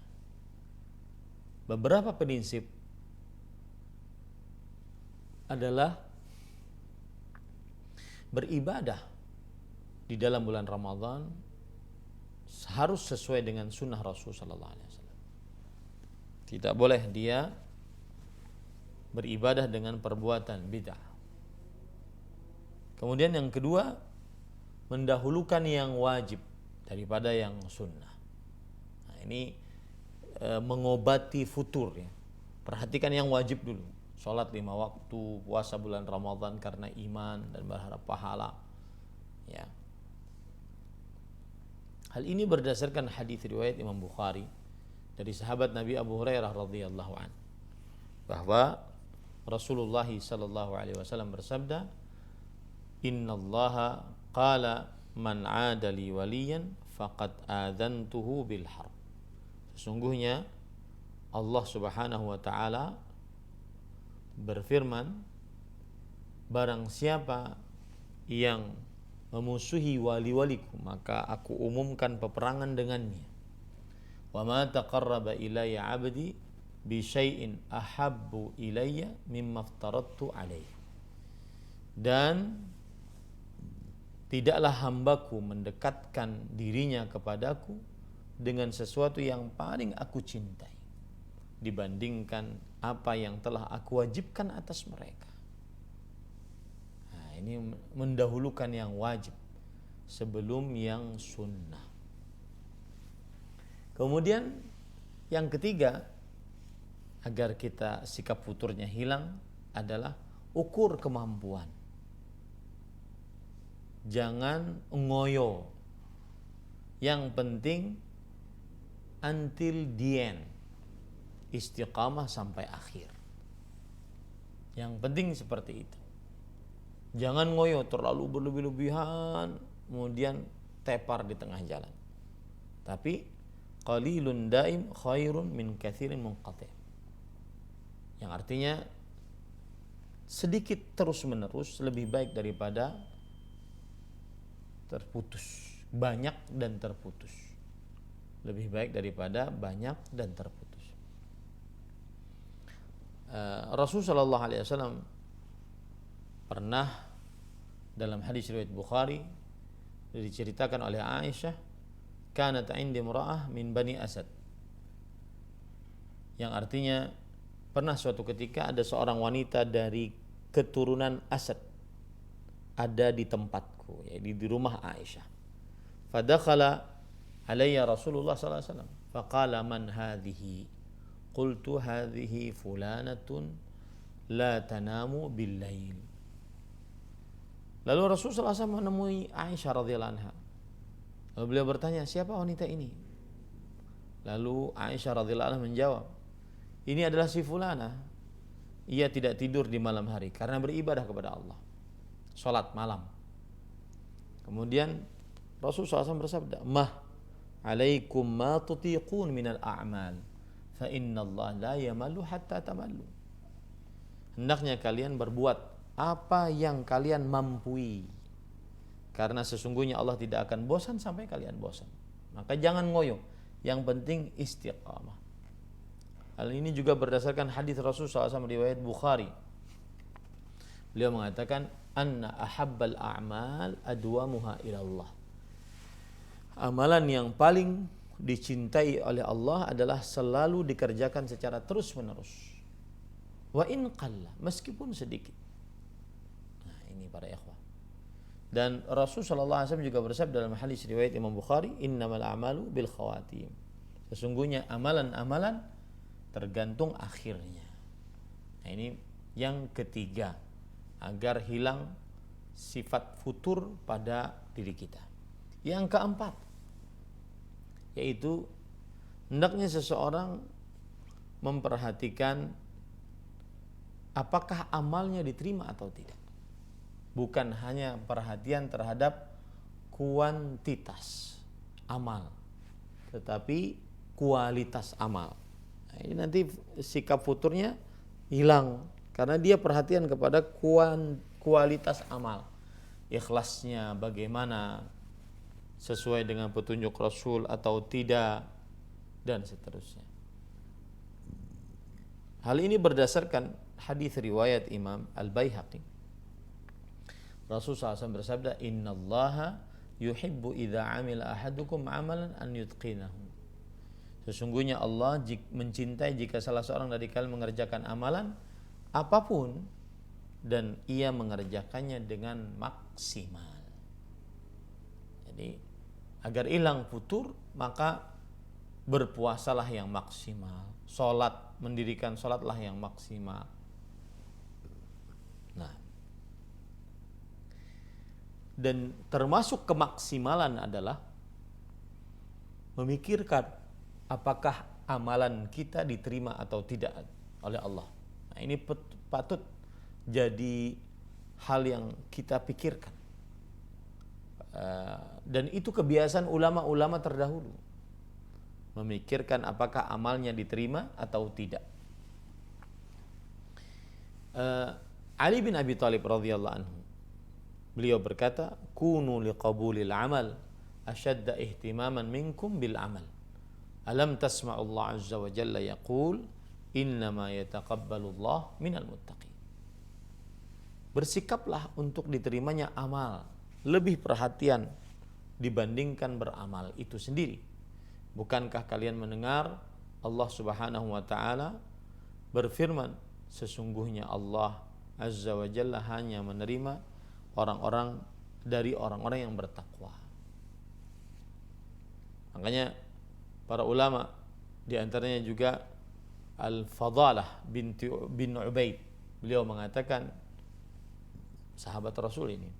S2: Beberapa prinsip adalah beribadah di dalam bulan Ramadan harus sesuai dengan sunnah Rasul sallallahu alaihi wasallam. Tidak boleh dia beribadah dengan perbuatan bid'ah. Kemudian yang kedua, mendahulukan yang wajib daripada yang sunnah. Nah, ini mengobati futur ya. Perhatikan yang wajib dulu. Salat 5 waktu, puasa bulan Ramadan karena iman dan berharap pahala. Ya. Hal ini berdasarkan hadis riwayat Imam Bukhari dari sahabat Nabi Abu Hurairah radhiyallahu an, bahwa Rasulullah sallallahu alaihi wasallam bersabda, "Innallaha qala man 'ada li waliyan faqad adzantuhu bil harb." Sesungguhnya Allah Subhanahu wa taala berfirman, barang siapa yang memusuhi wali-waliku maka aku umumkan peperangan dengannya. Wa ma taqarraba ilayya 'abdi bi syai'in ahabbu ilayya mimma aftaradtu alaihi. Dan tidaklah hambaku mendekatkan dirinya kepadaku dengan sesuatu yang paling aku cintai dibandingkan apa yang telah aku wajibkan atas mereka. Nah, ini mendahulukan yang wajib sebelum yang sunnah. Kemudian yang ketiga, agar kita sikap futurnya hilang adalah ukur kemampuan. Jangan ngoyo. Yang penting until the end, istiqamah sampai akhir. Yang penting seperti itu. Jangan ngoyo terlalu berlebih-lebihan kemudian tepar di tengah jalan. Tapi qalilun daim khairun min katsirin munqati'. Yang artinya sedikit terus-menerus lebih baik daripada terputus, banyak dan terputus. Lebih baik daripada banyak dan terputus. Rasulullah sallallahu alaihi wasallam pernah dalam hadis riwayat Bukhari diceritakan oleh Aisyah, kanat 'indi imra'ah min Bani Asad. Yang artinya pernah suatu ketika ada seorang wanita dari keturunan Asad ada di tempatku, yaitu di rumah Aisyah. Fadakhala alayya Rasulullah sallallahu alaihi wasallam faqala man hadhihi, qultu hadhihi fulanatun la tanamu bil lail. Lalu Rasulullah SAW menemui Aisyah radhiyallahu anha. Lalu beliau bertanya, siapa wanita ini? Lalu Aisyah radhiyallahu anha menjawab, ini adalah si fulana. Ia tidak tidur di malam hari karena beribadah kepada Allah, salat malam. Kemudian Rasulullah SAW bersabda, mah alaikum ma tutiqun minal a'mal fa inna Allah la yamallu hatta tamallu. Hendaknya kalian berbuat apa yang kalian mampu, karena sesungguhnya Allah tidak akan bosan sampai kalian bosan. Maka jangan ngoyo, yang penting istiqamah. Hal ini juga berdasarkan hadis Rasulullah SAW riwayat Bukhari. Beliau mengatakan, anna ahabbal a'mal adwamuha ilallah. Amalan yang paling dicintai oleh Allah adalah selalu dikerjakan secara terus menerus. Wa in qalla, meskipun sedikit. Nah, ini para ikhwah. Dan Rasulullah SAW juga bersabda dalam hadis riwayat Imam Bukhari, innamal a'malu bil khawatim. Sesungguhnya amalan-amalan tergantung akhirnya. Nah, ini yang ketiga, agar hilang sifat futur pada diri kita. Yang keempat, yaitu hendaknya seseorang memperhatikan apakah amalnya diterima atau tidak. Bukan hanya perhatian terhadap kuantitas amal, tetapi kualitas amal. Nah, ini nanti sikap futurnya hilang karena dia perhatian kepada kualitas amal. Ikhlasnya bagaimana, sesuai dengan petunjuk Rasul atau tidak, dan seterusnya. Hal ini berdasarkan hadis riwayat Imam Al-Baihaqi. Rasulullah SAW bersabda, innallaha yuhibbu idza amila ahadukum amalan an yutqinahu. Sesungguhnya Allah mencintai jika salah seorang dari kalian mengerjakan amalan apapun dan ia mengerjakannya dengan maksimal. Jadi agar hilang futur, maka berpuasalah yang maksimal, mendirikan sholatlah yang maksimal. Nah, dan termasuk kemaksimalan adalah memikirkan apakah amalan kita diterima atau tidak oleh Allah. Nah, ini patut jadi hal yang kita pikirkan. Dan itu kebiasaan ulama-ulama terdahulu, memikirkan apakah amalnya diterima atau tidak. Ali bin Abi Thalib radhiyallahu anhu, beliau berkata, kunu liqabulil amal ashadda ihtimaman minkum bil amal. Alam tasma'u Allah azza wa jalla yaqul innama yataqabbalu Allah minal muttaqin. Bersikaplah untuk diterimanya amal, lebih perhatian dibandingkan beramal itu sendiri. Bukankah kalian mendengar Allah Subhanahu wa taala berfirman, sesungguhnya Allah azza wa jalla hanya menerima orang-orang yang bertakwa. Makanya para ulama, di antaranya juga Al-Fadalah bin Ubaid, beliau mengatakan, sahabat Rasul ini,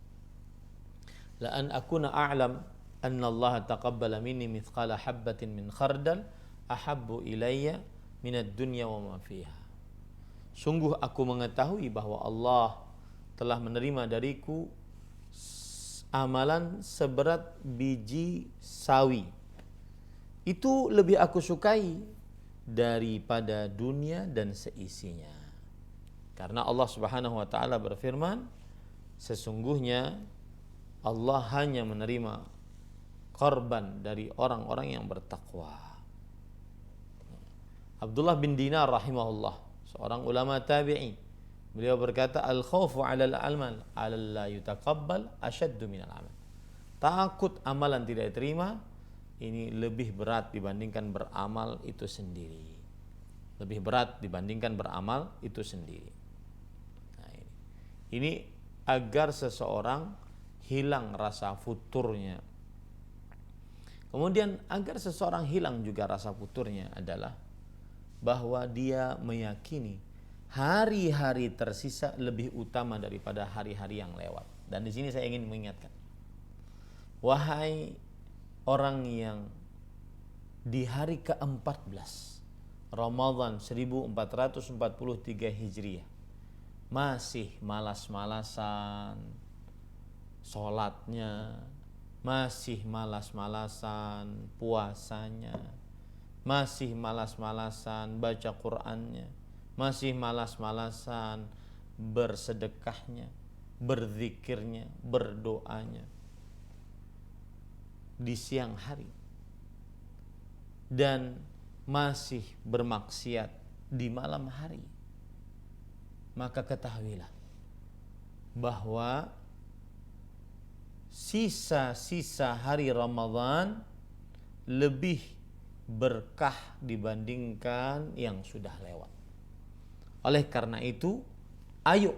S2: la an akuna a'lam anna Allah taqabbala minni mithqala habbatin min khardal ahabbu ilayya minad dunya wa ma fiha. Sungguh aku mengetahui bahwa Allah telah menerima dariku amalan seberat biji sawi. Itu lebih aku sukai daripada dunia dan seisinya. Karena Allah Subhanahu wa taala berfirman, sesungguhnya Allah hanya menerima korban dari orang-orang yang bertakwa. Abdullah bin Dinar rahimahullah, seorang ulama tabi'i, beliau berkata, al-khawfu 'alal amal 'ala la yutaqabbal ashaddu minal amal. Takut amalan tidak diterima ini lebih berat dibandingkan beramal itu sendiri. Lebih berat dibandingkan beramal itu sendiri. Nah, ini agar seseorang hilang rasa futurnya, Kemudian agar seseorang hilang juga rasa futurnya adalah bahwa dia meyakini hari-hari tersisa lebih utama daripada hari-hari yang lewat. Dan di sini saya ingin mengingatkan, wahai orang yang di hari ke-14 Ramadan 1443 Hijriah masih malas-malasan sholatnya, masih malas-malasan puasanya, masih malas-malasan baca Qur'annya, masih malas-malasan bersedekahnya, berzikirnya, berdoanya di siang hari, dan masih bermaksiat di malam hari, maka ketahuilah bahwa sisa-sisa hari Ramadan lebih berkah dibandingkan yang sudah lewat. Oleh karena itu, ayo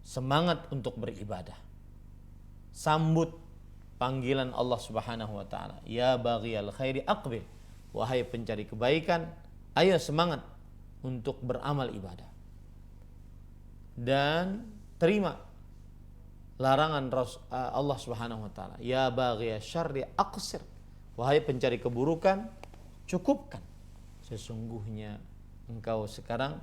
S2: semangat untuk beribadah. Sambut panggilan Allah Subhanahu wa taala, ya baghiyal khairi aqbil. Wahai pencari kebaikan, ayo semangat untuk beramal ibadah. Dan terima larangan Allah Subhanahu wa taala, ya baghiyal syarri aqsir. Wahai pencari keburukan, cukupkan. Sesungguhnya engkau sekarang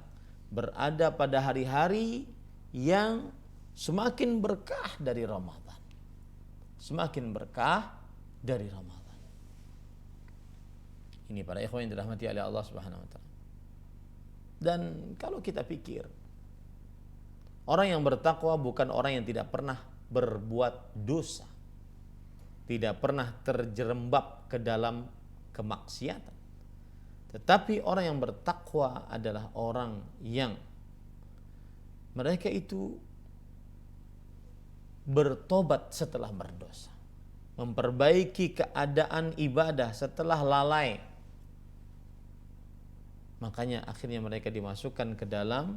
S2: berada pada hari-hari yang semakin berkah dari Ramadan. Semakin berkah dari Ramadan. Ini para ikhwan yang dirahmati oleh Allah Subhanahu wa taala. Dan kalau kita pikir, orang yang bertakwa bukan orang yang tidak pernah berbuat dosa, tidak pernah terjerembab ke dalam kemaksiatan. Tetapi orang yang bertakwa adalah orang yang mereka itu bertobat setelah berdosa, memperbaiki keadaan ibadah setelah lalai. Makanya akhirnya mereka dimasukkan ke dalam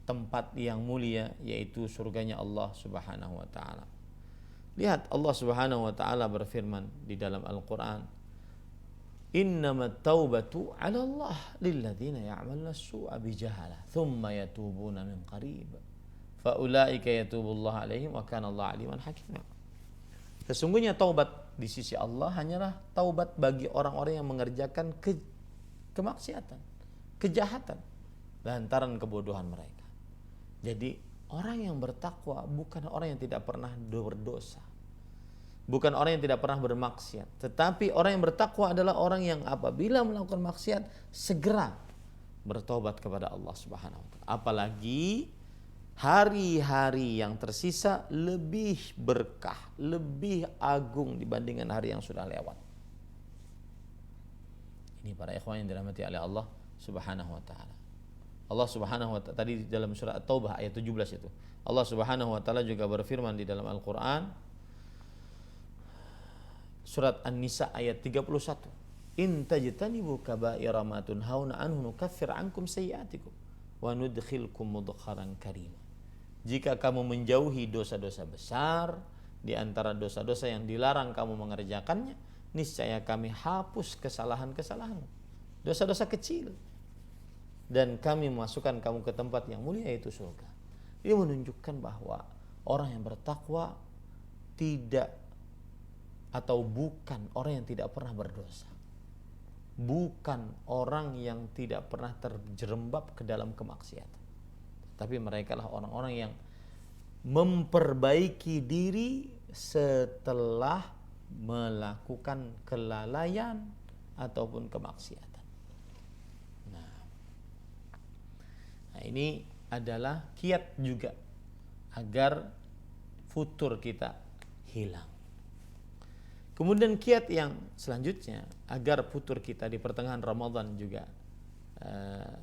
S2: tempat yang mulia, yaitu surganya Allah Subhanahu wa taala. Lihat, Allah Subhanahu wa taala berfirman di dalam Al-Qur'an, innamat taubatu 'ala Allah lilladzina ya'maluna as-su'a bijahalah thumma yatubuna min qarib fa ulaika yatubullahu 'alaihim wa kana Allah 'aliman hakima. Sesungguhnya taubat di sisi Allah hanyalah taubat bagi orang-orang yang mengerjakan kemaksiatan, kejahatan lantaran kebodohan mereka. Jadi orang yang bertakwa bukan orang yang tidak pernah berdosa, bukan orang yang tidak pernah bermaksiat, tetapi orang yang bertakwa adalah orang yang apabila melakukan maksiat segera bertobat kepada Allah Subhanahu wa taala. Apalagi hari-hari yang tersisa lebih berkah, lebih agung dibandingkan hari yang sudah lewat. Ini para ikhwan yang dirahmati oleh Allah Subhanahu wa taala. Allah Subhanahu wa taala tadi di dalam surah At-Taubah ayat 17 itu, Allah Subhanahu wa taala juga berfirman di dalam Al-Qur'an surat An-Nisa ayat 31, in tajtanibu kaba'ira ma tunhauna anhu nukaffir ankum sayyi'atikum wa nudkhilkum mudkhalan karima. Jika kamu menjauhi dosa-dosa besar di antara dosa-dosa yang dilarang kamu mengerjakannya, niscaya kami hapus kesalahan-kesalahanmu, dosa-dosa kecil, dan kami memasukkan kamu ke tempat yang mulia, yaitu surga. Ini menunjukkan bahwa orang yang bertakwa tidak atau bukan orang yang tidak pernah berdosa, bukan orang yang tidak pernah terjerembab ke dalam kemaksiatan, tapi mereka lah orang-orang yang memperbaiki diri setelah melakukan kelalaian ataupun kemaksiatan. Nah, ini adalah kiat juga agar futur kita hilang. Kemudian kiat yang selanjutnya agar futur kita di pertengahan Ramadan juga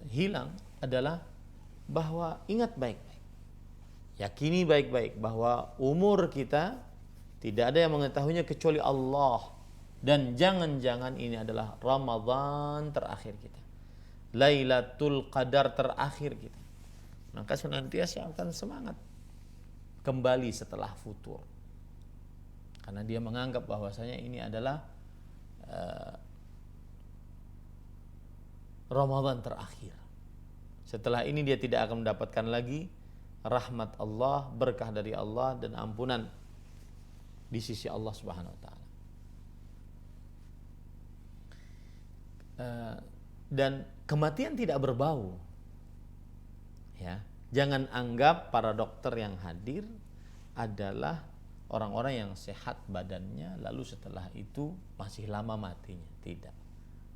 S2: hilang adalah bahwa ingat baik-baik, yakini baik-baik bahwa umur kita tidak ada yang mengetahuinya kecuali Allah, dan jangan-jangan ini adalah Ramadan terakhir kita, Lailatul Qadar terakhir kita. Maka senantiasa akan semangat kembali setelah futur. karena dia menganggap bahwasanya ini adalah Ramadan terakhir. Setelah ini dia tidak akan mendapatkan lagi rahmat Allah, berkah dari Allah dan ampunan di sisi Allah Subhanahu wa taala. Dan kematian tidak berbau. Ya, jangan anggap para dokter yang hadir adalah orang-orang yang sehat badannya lalu setelah itu masih lama matinya. Tidak.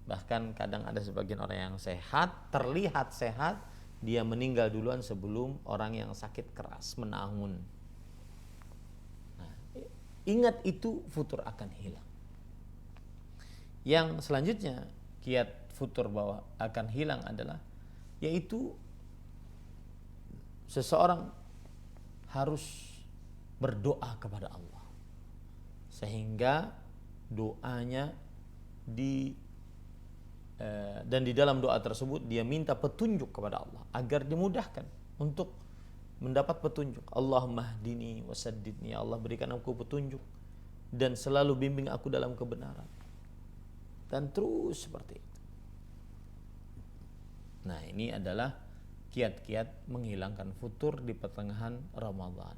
S2: Bahkan kadang ada sebagian orang yang sehat, terlihat sehat, dia meninggal duluan sebelum orang yang sakit keras menahun. Nah, ingat itu, futur akan hilang. Yang selanjutnya kiat futur bahwa akan hilang adalah yaitu seseorang harus berdoa kepada Allah sehingga doanya dan di dalam doa tersebut dia minta petunjuk kepada Allah agar dimudahkan untuk mendapat petunjuk. Allahumma hdini wasaddidni, ya Allah berikan aku petunjuk dan selalu bimbing aku dalam kebenaran. Dan terus seperti itu. Nah, ini adalah kiat-kiat menghilangkan futur di pertengahan Ramadan.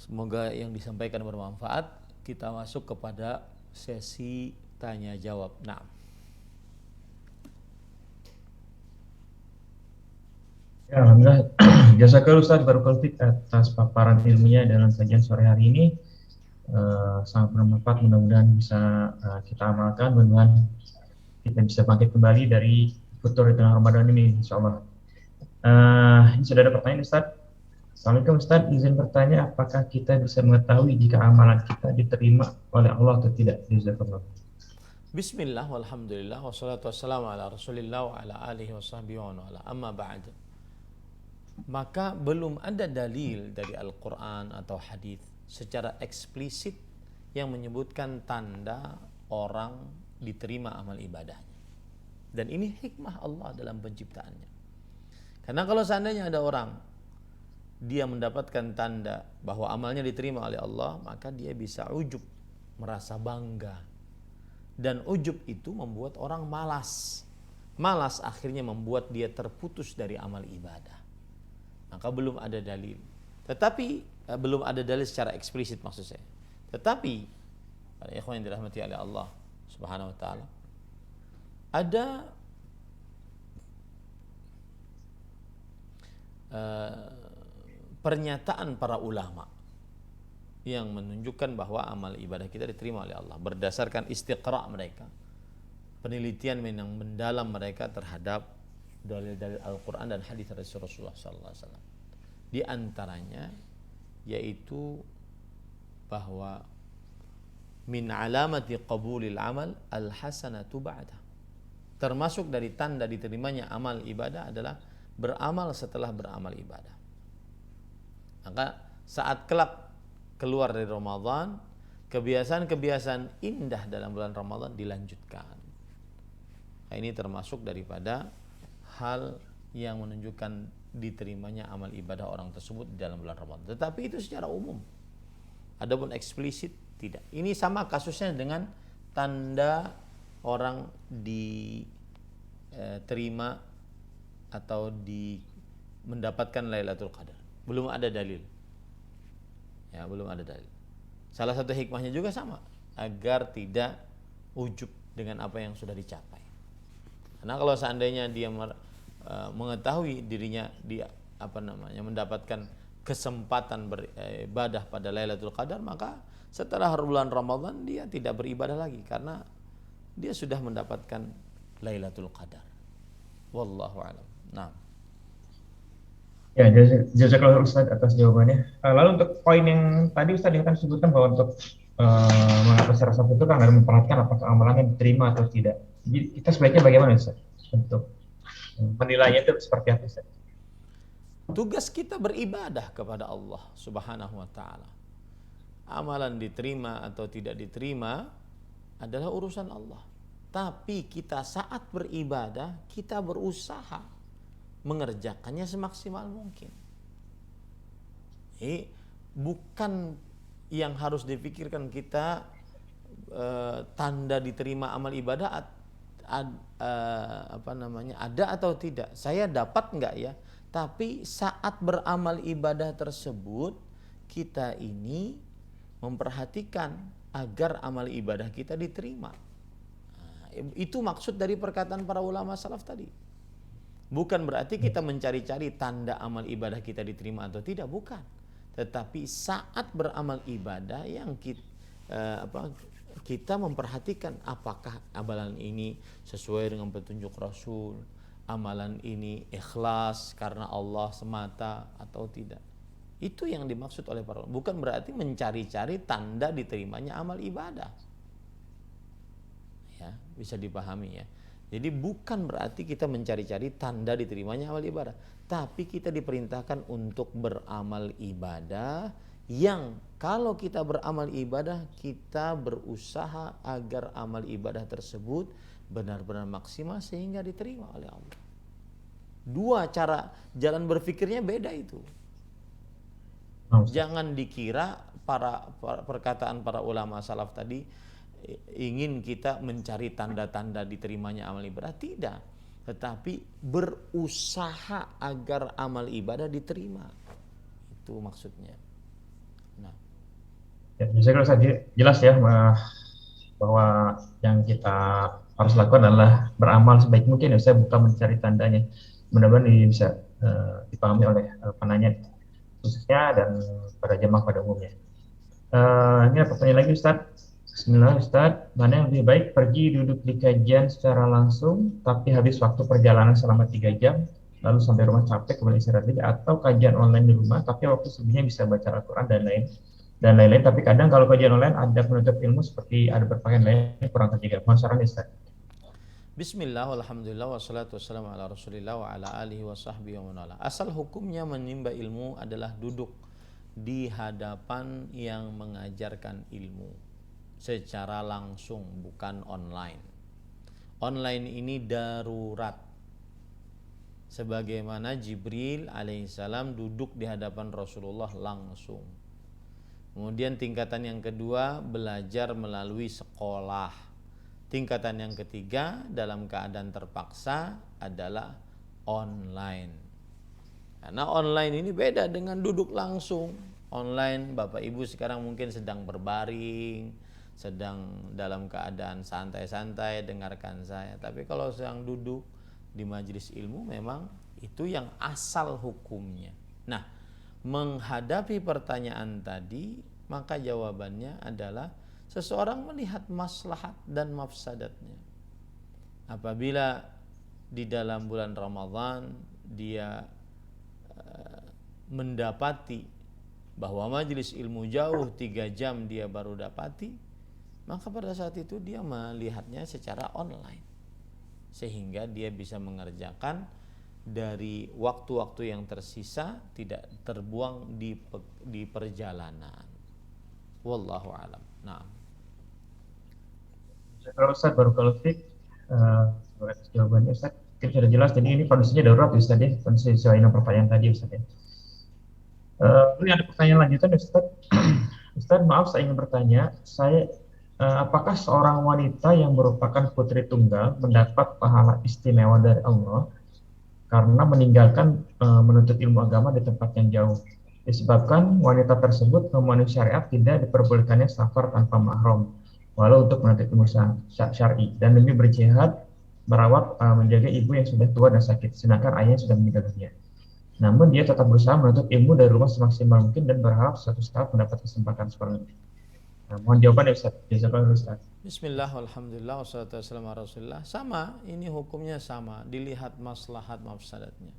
S2: Semoga yang disampaikan bermanfaat. Kita masuk kepada sesi tanya jawab. Nah,
S1: Ya, alhamdulillah. Jazakallahu Ustaz Barakallahu Fik atas paparan ilmunya dalam kajian sore hari ini. Sangat bermanfaat, mudah-mudahan bisa kita amalkan, mudah-mudahan kita bisa bangkit kembali dari futur di tengah Ramadan ini, insya Allah. Ini sudah ada pertanyaan Ustaz. Assalamualaikum Ustaz, izin bertanya, apakah kita bisa mengetahui jika amalan kita diterima oleh Allah atau tidak? Jazakallah.
S2: bismillah walhamdulillah wassalatu wassalamu ala rasulillah wa ala alihi wa sahbihi wa ala amma ba'd. Maka belum ada dalil dari Al-Quran atau hadis secara eksplisit yang menyebutkan tanda orang diterima amal ibadahnya. Dan ini hikmah Allah dalam penciptaannya. Karena kalau seandainya ada orang dia mendapatkan tanda bahwa amalnya diterima oleh Allah, maka dia bisa ujub, merasa bangga. Dan ujub itu membuat orang malas. Malas akhirnya membuat dia terputus dari amal ibadah. Maka belum ada dalil. Tetapi belum ada dalil secara eksplisit maksud saya. Tetapi para ikhwan yang dirahmati oleh Allah Subhanahu wa taala, ada pernyataan para ulama yang menunjukkan bahwa amal ibadah kita diterima oleh Allah berdasarkan istiqra' mereka, penelitian yang mendalam mereka terhadap dalil-dalil Al-Quran dan hadis Rasulullah SAW. Di antaranya yaitu bahwa min alamati qabulil amal al-hasanatu ba'da. Termasuk dari tanda diterimanya amal ibadah adalah beramal setelah beramal ibadah. Maka saat kelak keluar dari Ramadan, kebiasaan-kebiasaan indah dalam bulan Ramadan dilanjutkan. Nah, ini termasuk daripada hal yang menunjukkan diterimanya amal ibadah orang tersebut di dalam bulan Ramadan. Tetapi itu secara umum. Adapun eksplisit tidak. Ini sama kasusnya dengan tanda orang diterima atau mendapatkan Lailatul Qadar. Belum ada dalil. Ya, belum ada dalil. Salah satu hikmahnya juga sama, agar tidak ujub dengan apa yang sudah dicapai. Karena kalau seandainya dia mengetahui dirinya mendapatkan kesempatan beribadah pada Lailatul Qadar, maka setelah bulan Ramadan dia tidak beribadah lagi karena dia sudah mendapatkan Lailatul Qadar. Wallahu a'lam. Nah.
S1: Ya, jazakallahu Ustaz atas jawabannya. Lalu untuk poin yang tadi Ustaz kan sebutkan bahwa untuk mengatasi rasa putus kan harus memperhatikan apakah amalannya diterima atau tidak. Jadi kita sebaiknya bagaimana Ustaz untuk menilainya itu seperti apa Ustaz?
S2: Tugas kita beribadah kepada Allah Subhanahu wa taala. Amalan diterima atau tidak diterima adalah urusan Allah. Tapi kita saat beribadah, kita berusaha mengerjakannya semaksimal mungkin. Bukan yang harus dipikirkan kita tanda diterima amal ibadah ada atau tidak, saya dapat enggak ya. Tapi saat beramal ibadah tersebut kita ini memperhatikan agar amal ibadah kita diterima. Itu maksud dari perkataan para ulama salaf tadi. Bukan berarti kita mencari-cari tanda amal ibadah kita diterima atau tidak, bukan. Tetapi saat beramal ibadah yang kita memperhatikan apakah amalan ini sesuai dengan petunjuk Rasul, amalan ini ikhlas karena Allah semata atau tidak. Itu yang dimaksud oleh para ulama. Bukan berarti mencari-cari tanda diterimanya amal ibadah. Ya, bisa dipahami ya. Jadi bukan berarti kita mencari-cari tanda diterimanya amal ibadah, tapi kita diperintahkan untuk beramal ibadah yang kalau kita beramal ibadah kita berusaha agar amal ibadah tersebut benar-benar maksimal sehingga diterima oleh Allah. Dua cara jalan berpikirnya beda itu. Jangan dikira perkataan para ulama salaf tadi ingin kita mencari tanda-tanda diterimanya amal ibadah, tidak, tetapi berusaha agar amal ibadah diterima, itu maksudnya. Nah,
S1: ya, saya kira jelas ya bahwa yang kita harus lakukan adalah beramal sebaik mungkin ya. Saya bukan mencari tandanya. Mudah-mudahan ini bisa dipahami oleh penanya khususnya dan pada jemaah pada umumnya. Ini ada pertanyaan lagi Ustaz. Bismillah Ustaz, mana yang lebih baik, pergi duduk di kajian secara langsung tapi habis waktu perjalanan selama 3 jam lalu sampai rumah capek kembali istirahat lagi, atau kajian online di rumah tapi waktu sebelumnya bisa baca Al-Quran dan lain-lain, tapi kadang kalau kajian online ada penuntut ilmu seperti ada berpakaian lain kurang terjaga. Mohon saran Ustaz.
S2: Bismillah, alhamdulillah, wassalatu wassalamu ala rasulillah wa ala alihi wa sahbihi wa man. Asal hukumnya menimba ilmu adalah duduk di hadapan yang mengajarkan ilmu secara langsung, bukan online. Online ini darurat. Sebagaimana Jibril alaihissalam duduk di hadapan Rasulullah langsung. Kemudian tingkatan yang kedua, belajar melalui sekolah. Tingkatan yang ketiga, dalam keadaan terpaksa adalah online. Karena online ini beda dengan duduk langsung. Online Bapak Ibu sekarang mungkin sedang berbaring, sedang dalam keadaan santai-santai dengarkan saya. Tapi kalau sedang duduk di majelis ilmu memang itu yang asal hukumnya. Nah, menghadapi pertanyaan tadi, maka jawabannya adalah seseorang melihat maslahat dan mafsadatnya. Apabila di dalam bulan Ramadan dia mendapati bahwa majelis ilmu jauh 3 jam dia baru dapati, maka pada saat itu dia melihatnya secara online sehingga dia bisa mengerjakan dari waktu-waktu yang tersisa, tidak terbuang di perjalanan. Wallahu alam. Nah,
S1: Kalau Ustaz Barakallahu Fik, jawabannya Ustaz mungkin sudah jelas. Jadi ini kondisinya darurat Ustaz ya, kondisi sesuai dengan pertanyaan tadi Ustaz ya. Ini ada pertanyaan lanjutan Ustaz. Ustaz, maaf saya ingin bertanya, apakah seorang wanita yang merupakan putri tunggal mendapat pahala istimewa dari Allah karena meninggalkan menuntut ilmu agama di tempat yang jauh, disebabkan wanita tersebut memenuhi syariat tidak diperbolehkannya safar tanpa mahram walau untuk menuntut ilmu syar'i dan demi berjihad merawat menjaga ibu yang sudah tua dan sakit sedangkan ayahnya sudah meninggal dunia. Namun dia tetap berusaha menuntut ilmu dari rumah semaksimal mungkin dan berharap suatu saat mendapat kesempatan sekolah. Nah, mohon jawaban ya Ustaz. Jazakallahu Ustaz.
S2: Bismillah, alhamdulillah, wassalatu wassalamu ala rasulillah. Sama, ini hukumnya sama, dilihat maslahat mafsadatnya.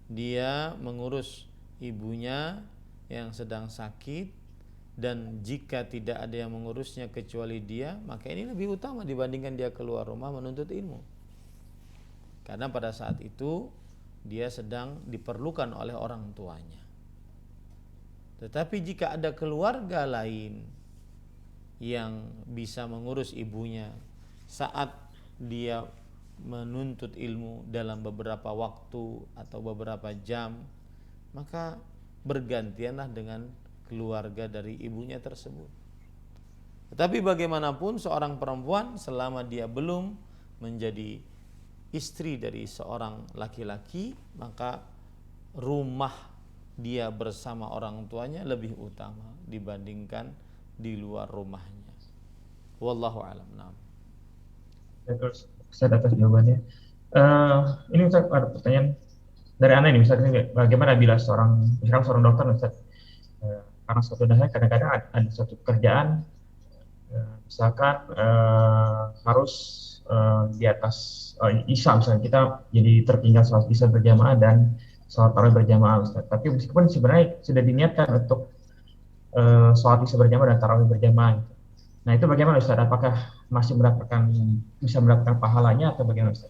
S2: Dia mengurus ibunya yang sedang sakit, dan jika tidak ada yang mengurusnya kecuali dia, maka ini lebih utama dibandingkan dia keluar rumah menuntut ilmu. Karena pada saat itu dia sedang diperlukan oleh orang tuanya. Tetapi jika ada keluarga lain yang bisa mengurus ibunya saat dia menuntut ilmu dalam beberapa waktu atau beberapa jam, maka bergantianlah dengan keluarga dari ibunya tersebut. Tetapi bagaimanapun seorang perempuan selama dia belum menjadi istri dari seorang laki-laki, maka rumah dia bersama orang tuanya lebih utama dibandingkan di luar rumahnya. Wallahu a'lam. Nah.
S1: Terus saya atas jawabannya. Ini Ustaz ada pertanyaan dari Anda ini Ustaz, ini bagaimana bila misalkan seorang dokter Ustaz, karena suatu dasar kadang-kadang ada suatu pekerjaan misalkan harus di atas Isya misalnya kita jadi tertinggal sholat Isya berjamaah dan sholat tarawih berjamaah Ustaz. Tapi meskipun sebenarnya sudah diniatkan untuk sholat Isya berjamaah dan tarawih berjamaah gitu. Nah itu bagaimana Ustaz? Apakah masih bisa mendapatkan pahalanya atau bagaimana Ustaz?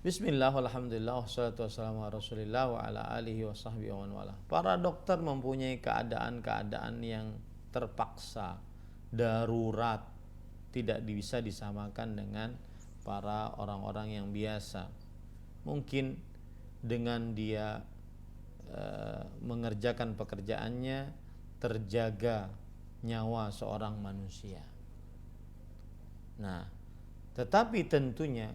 S2: Bismillah, alhamdulillah, wassalatu wassalamu ala rasulillah wa ala alihi wa sahbihi wa man wala. Para dokter mempunyai keadaan-keadaan yang terpaksa, darurat, tidak bisa disamakan dengan para orang-orang yang biasa. Mungkin dengan dia mengerjakan pekerjaannya terjaga nyawa seorang manusia. Nah, tetapi tentunya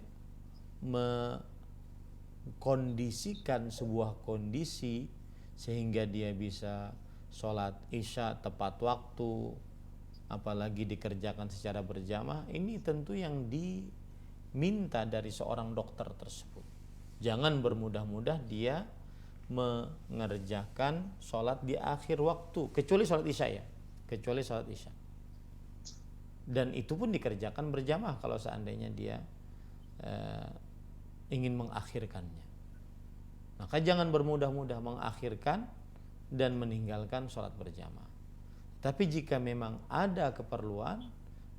S2: mengkondisikan sebuah kondisi sehingga dia bisa sholat isya tepat waktu, apalagi dikerjakan secara berjamaah, ini tentu yang diminta dari seorang dokter tersebut. Jangan bermudah-mudah dia mengerjakan sholat di akhir waktu, kecuali sholat isya ya, kecuali sholat isya. Dan itu pun dikerjakan berjamaah kalau seandainya dia ingin mengakhirkannya. Maka jangan bermudah-mudah mengakhirkan dan meninggalkan sholat berjamaah. Tapi jika memang ada keperluan,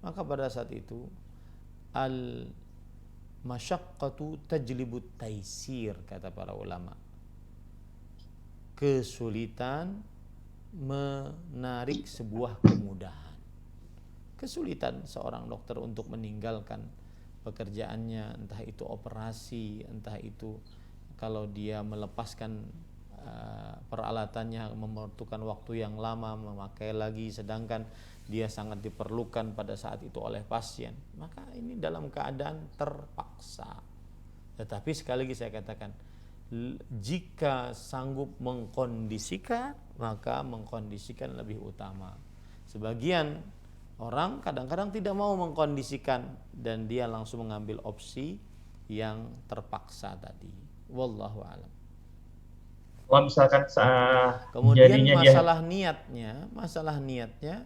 S2: maka pada saat itu al-masyaqqatu tajlibut taisir, kata para ulama. Kesulitan menarik sebuah kemudahan. Kesulitan seorang dokter untuk meninggalkan pekerjaannya, entah itu operasi, entah itu kalau dia melepaskan peralatannya membutuhkan waktu yang lama, memakai lagi, sedangkan dia sangat diperlukan pada saat itu oleh pasien, maka ini dalam keadaan terpaksa. Tetapi sekali lagi saya katakan, jika sanggup mengkondisikan, maka mengkondisikan lebih utama. Sebagian orang kadang-kadang tidak mau mengkondisikan dan dia langsung mengambil opsi yang terpaksa tadi. Wallahu a'lam.
S1: Kalau misalkan
S2: Kemudian
S1: jadinya
S2: masalah niatnya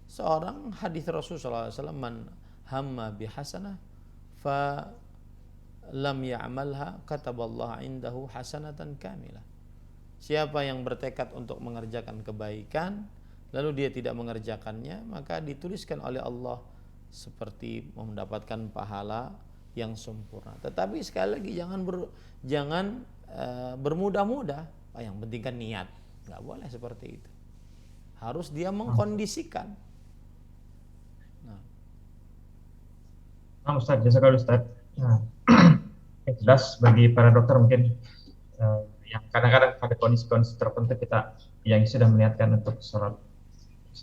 S2: seorang hadis Rasulullah SAW, man hamma bihasanah fa lam ya'malha kataballahu indahu hasanatan kamilah. Siapa yang bertekad untuk mengerjakan kebaikan lalu dia tidak mengerjakannya, maka dituliskan oleh Allah seperti mendapatkan pahala yang sempurna. Tetapi sekali lagi jangan bermudah-mudah. Yang penting kan niat. Nggak boleh seperti itu. Harus dia mengkondisikan.
S1: Nah, Ustaz, jazakallahu Ustaz. Nah, yang jelas bagi para dokter mungkin yang kadang-kadang pada kondisi-kondisi tertentu kita yang sudah meniatkan untuk sholat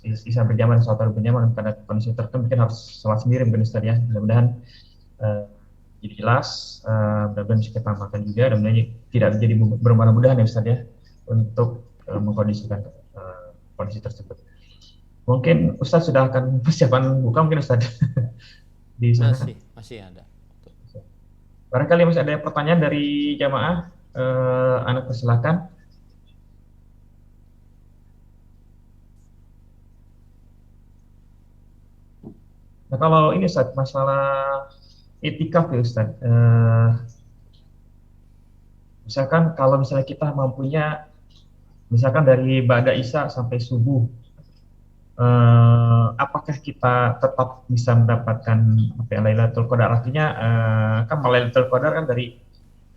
S1: Isya berjamaah dan sholat tarawih berjamaah pada kondisi tertentu mungkin harus sholat sendiri mungkin Ustaz ya. Mudah-mudahan jadi jelas, mudah-mudahan bisa kita amalkan juga dan mudah-mudahan tidak jadi bermudah-mudahan ya Ustaz ya untuk mengkondisikan kondisi tersebut. Mungkin Ustaz sudah akan persiapan buka mungkin Ustaz di sana.
S2: Masih ada.
S1: Barangkali masih ada pertanyaan dari jamaah, Anda persilakan. Nah kalau ini Ustaz, masalah itikaf ya Ustaz, misalkan kalau misalnya kita mampunya, misalkan dari ba'da Isya sampai subuh, apakah kita tetap bisa mendapatkan Lailatul Qadar? Artinya kan Lailatul Qadar kan dari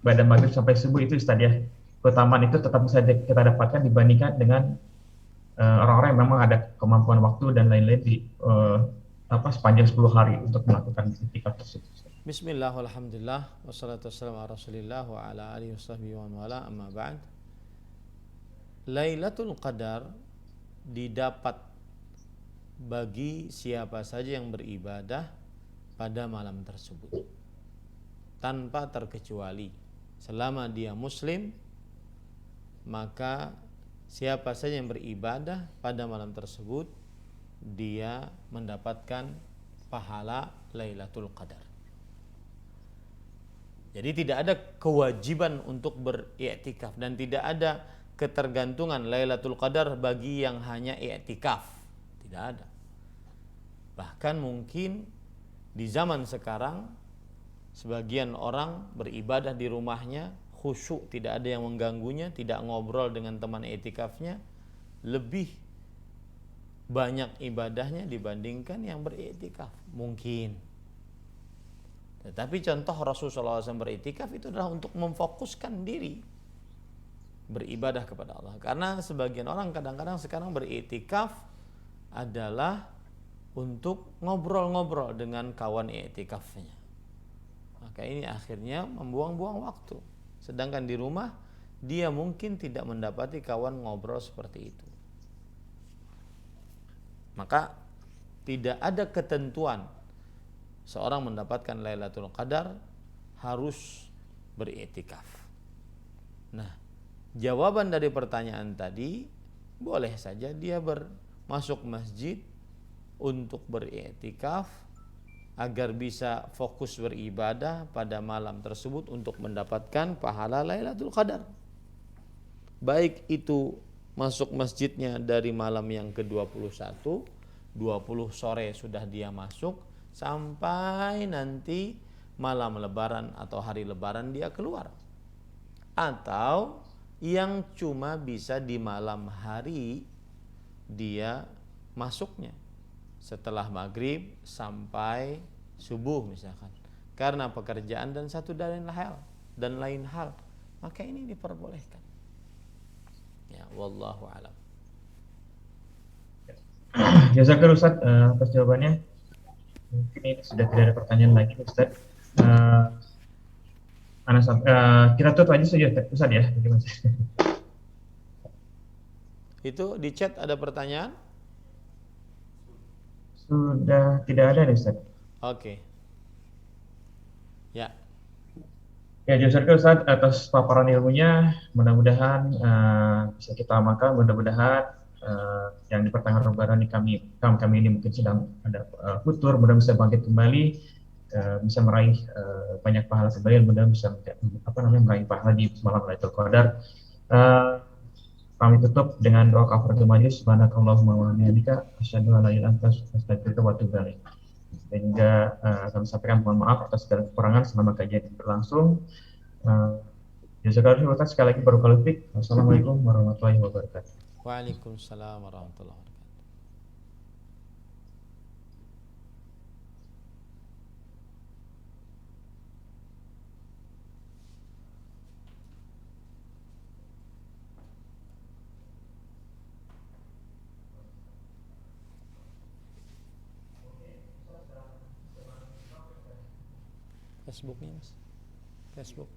S1: ba'da maghrib sampai subuh itu Ustaz ya, keutamaan itu tetap bisa kita dapatkan dibandingkan dengan orang-orang yang memang ada kemampuan waktu dan lain-lain di sepanjang 10 hari untuk melakukan itikaf tersebut.
S2: Bismillah, alhamdulillah, wassalatu wassalamu ala rasulillah wa ala alihi wasahbihi wa wala, amma ba'd. Lailatul Qadar didapat bagi siapa saja yang beribadah pada malam tersebut tanpa terkecuali. Selama dia muslim, maka siapa saja yang beribadah pada malam tersebut dia mendapatkan pahala Lailatul Qadar. Jadi tidak ada kewajiban untuk beriktikaf dan tidak ada ketergantungan Lailatul Qadar bagi yang hanya iktikaf. Tidak ada. Bahkan mungkin di zaman sekarang sebagian orang beribadah di rumahnya khusyuk, tidak ada yang mengganggunya, tidak ngobrol dengan teman iktikafnya, lebih banyak ibadahnya dibandingkan yang beriktikaf. Mungkin. Tetapi contoh Rasulullah SAW beriktikaf itu adalah untuk memfokuskan diri beribadah kepada Allah. Karena sebagian orang kadang-kadang sekarang beriktikaf adalah untuk ngobrol-ngobrol dengan kawan iktikafnya. Maka ini akhirnya membuang-buang waktu. Sedangkan di rumah dia mungkin tidak mendapati kawan ngobrol seperti itu. Maka tidak ada ketentuan seorang mendapatkan Lailatul Qadar harus beriktikaf. Nah, jawaban dari pertanyaan tadi, boleh saja dia masuk masjid untuk beriktikaf agar bisa fokus beribadah pada malam tersebut untuk mendapatkan pahala Lailatul Qadar. Baik itu masuk masjidnya dari malam yang ke-21, 20 sore sudah dia masuk, sampai nanti malam lebaran atau hari lebaran dia keluar. Atau yang cuma bisa di malam hari dia masuknya setelah maghrib sampai subuh misalkan, karena pekerjaan dan satu dan lain hal, maka ini diperbolehkan. Ya, wallahu alam.
S1: Jazakallahu Ustaz atas jawabannya. Mungkin ini sudah tidak ada pertanyaan lagi Ustaz. Kita tutup aja saja Ustaz ya. Bagaimana?
S2: Itu di chat ada pertanyaan?
S1: Sudah tidak ada Ustaz.
S2: Oke. Ya.
S1: Ya, jazakallahu Ustaz atas paparan ilmunya. Mudah-mudahan bisa kita amalkan. Mudah-mudahan yang di pertengahan Ramadan kami ini mungkin sedang ada futur, mudah-mudahan bisa bangkit kembali, bisa meraih banyak pahala kembali, mudah-mudahan bisa meraih pahala di malam Lailatul Qadar. Kami tutup dengan doa kafaratul majlis, subhanakallahumma wa bihamdika asyhadu an la ilaha illa anta astaghfiruka wa atubu ilaik. Sehingga kami sampaikan mohon maaf atas segala kekurangan selama kajian ini berlangsung. Jazakallahu khairan sekali lagi, barakallahu fiik. Wassalamualaikum warahmatullahi wabarakatuh.
S2: Waalaikumsalam warahmatullahi wabarakatuh. Facebooknya mas, Facebook.